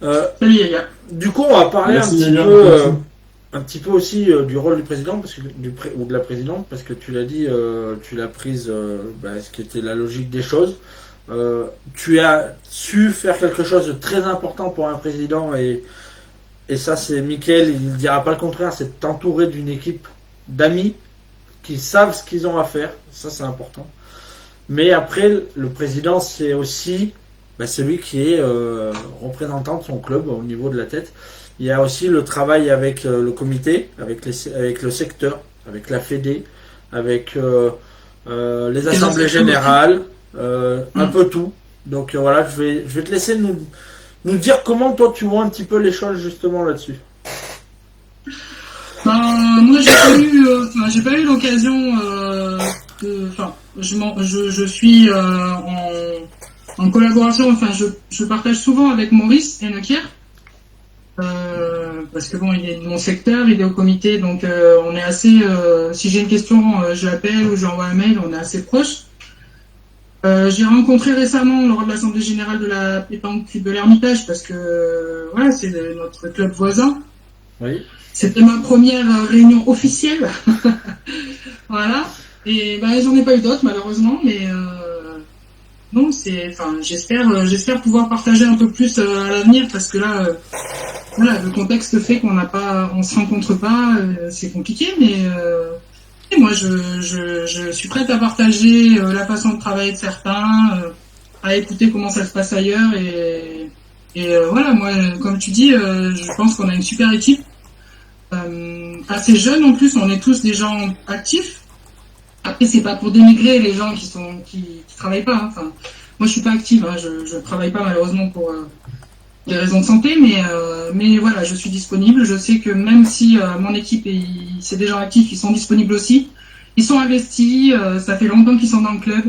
Salut Yaya. Du coup, on va parler Merci, un petit Yaya. peu. Un petit peu aussi du rôle du président ou de la présidente, parce que tu l'as dit, tu l'as prise, ce qui était la logique des choses. Tu as su faire quelque chose de très important pour un président et ça c'est Mickaël, il ne dira pas le contraire, c'est t'entourer d'une équipe d'amis qui savent ce qu'ils ont à faire, ça c'est important. Mais après, le président c'est aussi celui qui est représentant de son club au niveau de la tête. Il y a aussi le travail avec le comité, avec le secteur, avec la Fédé, avec les assemblées générales, un peu tout. Donc voilà, je vais te laisser nous dire comment toi tu vois un petit peu les choses justement là-dessus. Moi j'ai pas eu l'occasion je suis en collaboration, je partage souvent avec Maurice Hennequier. Parce que bon, il est de mon secteur, il est au comité, donc on est assez. Si j'ai une question, je l'appelle ou j'envoie un mail, on est assez proches. J'ai rencontré récemment lors de l'assemblée générale de la pétanque de l'Ermitage, parce que voilà, c'est notre club voisin. Oui. C'était ma première réunion officielle. Voilà. Et j'en ai pas eu d'autres malheureusement, mais non, j'espère pouvoir partager un peu plus à l'avenir, parce que là. Voilà, le contexte fait on se rencontre pas, c'est compliqué, mais moi je suis prête à partager la façon de travailler de certains, à écouter comment ça se passe ailleurs et voilà, moi comme tu dis, je pense qu'on a une super équipe, assez jeune en plus, on est tous des gens actifs. Après c'est pas pour dénigrer les gens qui travaillent pas, hein. Enfin, moi je suis pas active, hein, je travaille pas malheureusement pour des raisons de santé, mais voilà, je suis disponible. Je sais que même si mon équipe c'est des gens actifs, ils sont disponibles aussi. Ils sont investis, ça fait longtemps qu'ils sont dans le club,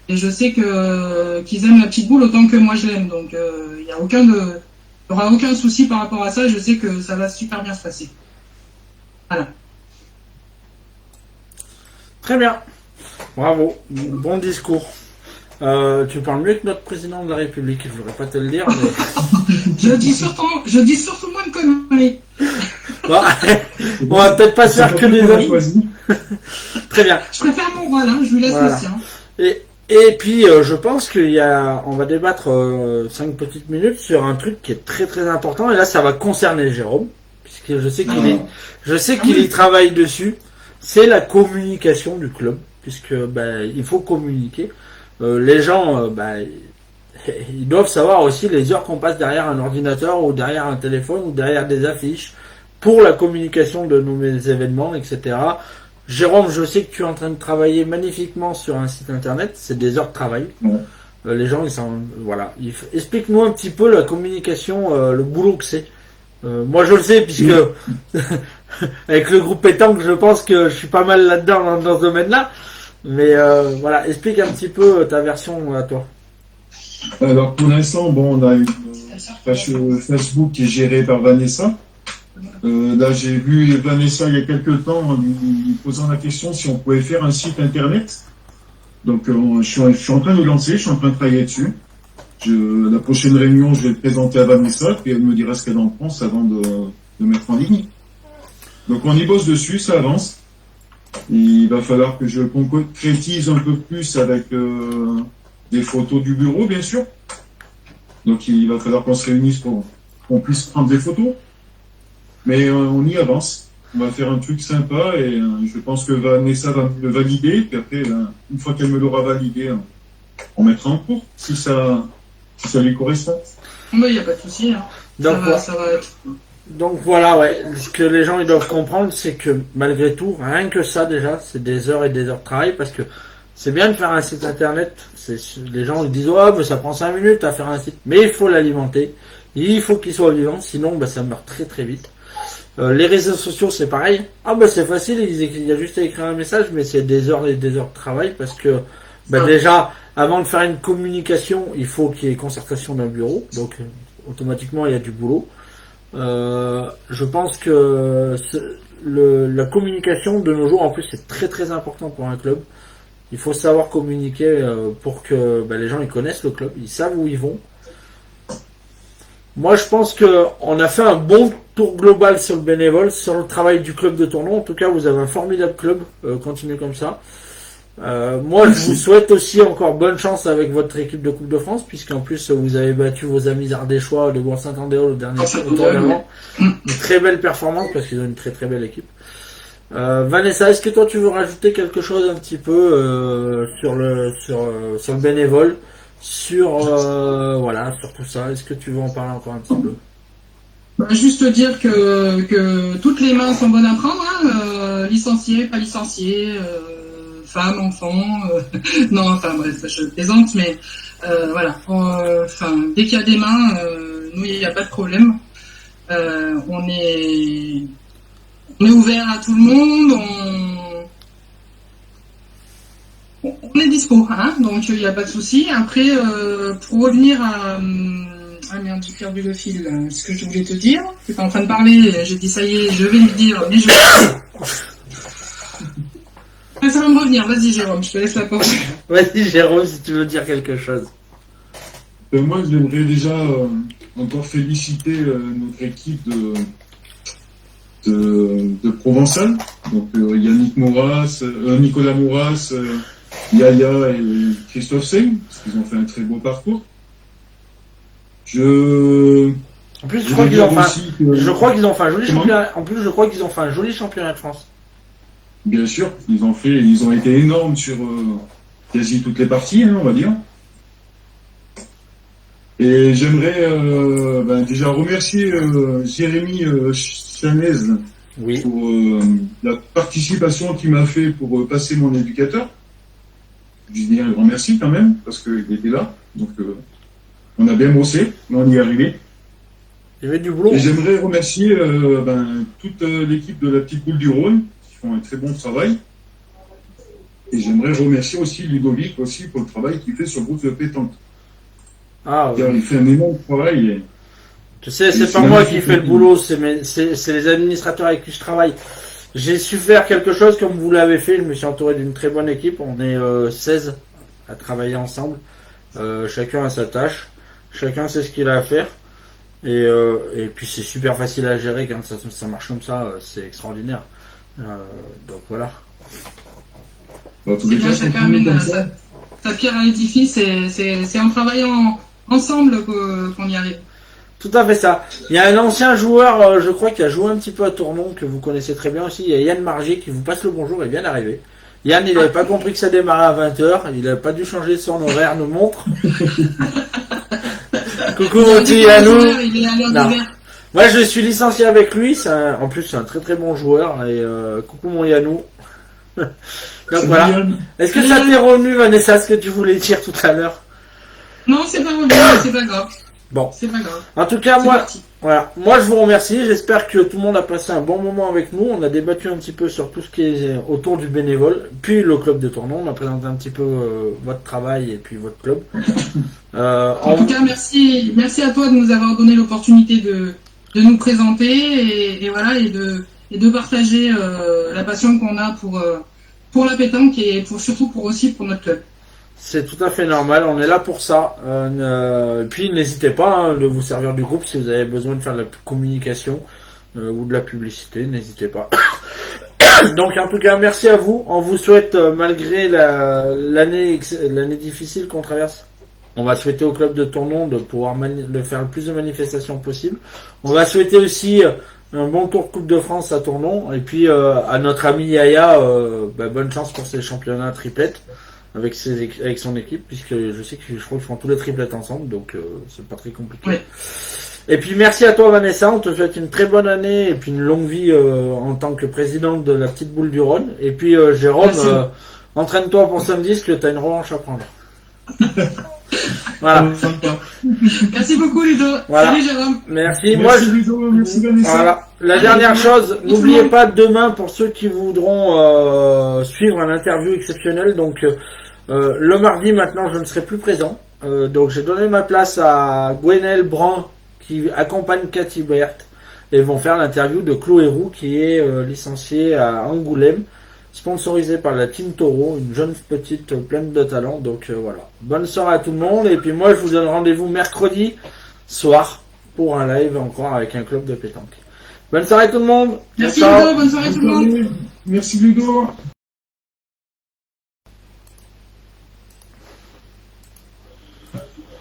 et je sais qu'ils aiment la petite boule autant que moi je l'aime. Donc il y aura aucun souci par rapport à ça. Je sais que ça va super bien se passer. Voilà. Très bien, bravo, bon discours. Tu parles mieux que notre président de la République, je voudrais pas te le dire, mais... je dis surtout moins de conneries. Bon, on va peut-être pas se faire que des amis. Très bien. Je préfère mon rôle, hein, je lui laisse Voilà. le sien. Et puis, je pense on va débattre 5 petites minutes sur un truc qui est très très important, et là ça va concerner Jérôme, puisque je sais qu'il y travaille dessus. C'est la communication du club, puisque il faut communiquer. Les gens, ils doivent savoir aussi les heures qu'on passe derrière un ordinateur ou derrière un téléphone ou derrière des affiches pour la communication de nos événements, etc. Jérôme, je sais que tu es en train de travailler magnifiquement sur un site internet, c'est des heures de travail. Ouais. Les gens, voilà. Explique-nous un petit peu la communication, le boulot que c'est. Moi, je le sais, puisque avec le groupe Pétanque, je pense que je suis pas mal là-dedans dans ce domaine-là. Mais voilà, explique un petit peu ta version à toi. Alors pour l'instant, on a une page Facebook qui est gérée par Vanessa. Là, j'ai vu Vanessa il y a quelques temps en lui posant la question si on pouvait faire un site internet. Donc je suis en train de le lancer, je suis en train de travailler dessus. La prochaine réunion, je vais le présenter à Vanessa, puis elle me dira ce qu'elle en pense avant de mettre en ligne. Donc on y bosse dessus, ça avance. Il va falloir que je concrétise un peu plus avec des photos du bureau, bien sûr. Donc il va falloir qu'on se réunisse pour qu'on puisse prendre des photos. Mais on y avance. On va faire un truc sympa et je pense que Vanessa va me le valider. Puis après, une fois qu'elle me l'aura validé, on mettra en cours si ça lui correspond. Il n'y a pas de souci. Hein. Donc, Ça va être... Donc voilà, ouais. Ce que les gens ils doivent comprendre, c'est que malgré tout, rien que ça déjà, c'est des heures et des heures de travail parce que c'est bien de faire un site internet. Les gens ils disent oh mais ça prend 5 minutes à faire un site, mais il faut l'alimenter, il faut qu'il soit vivant, sinon bah, ça meurt très très vite. Les réseaux sociaux c'est pareil. Ah bah c'est facile, il y a juste à écrire un message, mais c'est des heures et des heures de travail parce que bah, déjà avant de faire une communication, il faut qu'il y ait concertation d'un bureau, donc automatiquement il y a du boulot. Je pense que la communication de nos jours, en plus, c'est très très important pour un club. Il faut savoir communiquer pour que les gens ils connaissent le club, ils savent où ils vont. Moi, je pense que on a fait un bon tour global sur le bénévole, sur le travail du club de Tournon. En tout cas, vous avez un formidable club. Continuez comme ça. Moi, je vous souhaite aussi encore bonne chance avec votre équipe de Coupe de France, puisqu'en plus vous avez battu vos amis ardéchois de Bourg-Saint-Andéol au dernier tour d'avant. Une très belle performance parce qu'ils ont une très très belle équipe. Vanessa, est-ce que toi tu veux rajouter quelque chose un petit peu sur le bénévole, sur sur tout ça? Est-ce que tu veux en parler encore un petit peu? Juste dire que toutes les mains sont bonnes à prendre, hein, licenciés, pas licenciés. Femmes, enfants, non, enfin bref, je plaisante, mais voilà. Dès qu'il y a des mains, nous il n'y a pas de problème. On est ouvert à tout le monde, on est dispo, hein, donc il n'y a pas de souci. Après, pour revenir à merde, j'ai perdu le fil. Ce que je voulais te dire, tu étais en train de parler, j'ai dit ça y est, je vais lui dire, mais je. Ça va me revenir, vas-y Jérôme, je te laisse la parole. Vas-y Jérôme, si tu veux dire quelque chose. Moi, j'aimerais déjà encore féliciter notre équipe de Provençal. Donc, Yannick Mouras, Nicolas Mouras, Yaya et Christophe Sey, parce qu'ils ont fait un très beau parcours. En plus, je crois qu'ils ont fait un joli championnat. En plus, je crois qu'ils ont fait un joli championnat de France. Bien sûr, ils ont été énormes sur quasi toutes les parties, hein, on va dire. Et j'aimerais déjà remercier Jérémy Chanez pour la participation qu'il m'a fait pour passer mon éducateur. Je lui dis un grand merci quand même, parce qu'il était là. Donc on a bien bossé, mais on y est arrivé. Il y avait du boulot. Et j'aimerais remercier toute l'équipe de la Petite Boule du Rhône, un très bon travail. Et j'aimerais remercier aussi Ludovic aussi pour le travail qu'il fait sur le groupe de pétanque. Ah, oui. Il fait un énorme travail. Tu sais, c'est pas moi qui fais le boulot, c'est les administrateurs avec qui je travaille. J'ai su faire quelque chose comme vous l'avez fait, je me suis entouré d'une très bonne équipe, on est 16 à travailler ensemble. Chacun a sa tâche, chacun sait ce qu'il a à faire. Et puis c'est super facile à gérer quand ça marche comme ça, c'est extraordinaire. Donc voilà. C'est bien, chacun amène sa pierre à l'édifice, c'est en travaillant ensemble qu'on y arrive. Tout à fait ça. Il y a un ancien joueur, je crois, qui a joué un petit peu à Tournon, que vous connaissez très bien aussi. Il y a Yann Margier qui vous passe le bonjour, il vient d'arriver. Yann, il n'avait pas compris que ça démarrait à 20h, il n'avait pas dû changer son horaire, nous montre. Coucou mon petit Yannou. Moi je suis licencié avec lui, en plus c'est un très très bon joueur, et coucou mon Yannou. Donc voilà. Est-ce que ça t'est revenu Vanessa, ce que tu voulais dire tout à l'heure? Non, c'est pas revenu, c'est pas grave. Bon. C'est pas grave. En tout cas, moi je vous remercie, j'espère que tout le monde a passé un bon moment avec nous, on a débattu un petit peu sur tout ce qui est autour du bénévole, puis le club de Tournon, on a présenté un petit peu votre travail et puis votre club. En tout cas, merci à toi de nous avoir donné l'opportunité de nous présenter et voilà et de partager la passion qu'on a pour la pétanque et surtout pour notre club. C'est tout à fait normal, on est là pour ça. Puis n'hésitez pas de vous servir du groupe si vous avez besoin de faire de la communication ou de la publicité, n'hésitez pas. Donc en tout cas, merci à vous. On vous souhaite, malgré l'année difficile qu'on traverse, on va souhaiter au club de Tournon de pouvoir de faire le plus de manifestations possible. On va souhaiter aussi un bon tour de Coupe de France à Tournon. Et puis à notre ami Yaya, bonne chance pour ses championnats triplettes avec son équipe, puisque je sais que je crois qu'ils font tous les triplettes ensemble, donc c'est pas très compliqué. Oui. Et puis merci à toi Vanessa, on te souhaite une très bonne année et puis une longue vie en tant que présidente de la petite boule du Rhône. Et puis Jérôme, entraîne-toi pour samedi parce que tu as une revanche à prendre. Voilà. Merci beaucoup Ludo. Voilà. Salut Jérôme. Merci. Merci Ludo, merci Vanessa. Voilà. La dernière chose, n'oubliez pas demain pour ceux qui voudront suivre un interview exceptionnel. Donc le mardi maintenant je ne serai plus présent. Donc j'ai donné ma place à Gwenelle Brun qui accompagne Cathy Berthe et vont faire l'interview de Chloé Roux qui est licenciée à Angoulême, sponsorisée par la Team Taureau, une jeune petite pleine de talent. Donc voilà. Bonne soirée à tout le monde et puis moi je vous donne rendez-vous mercredi soir pour un live encore avec un club de pétanque. Bonne soirée tout le monde. Merci Ciao. Ludo, bonne soirée tout le monde. Merci Ludo.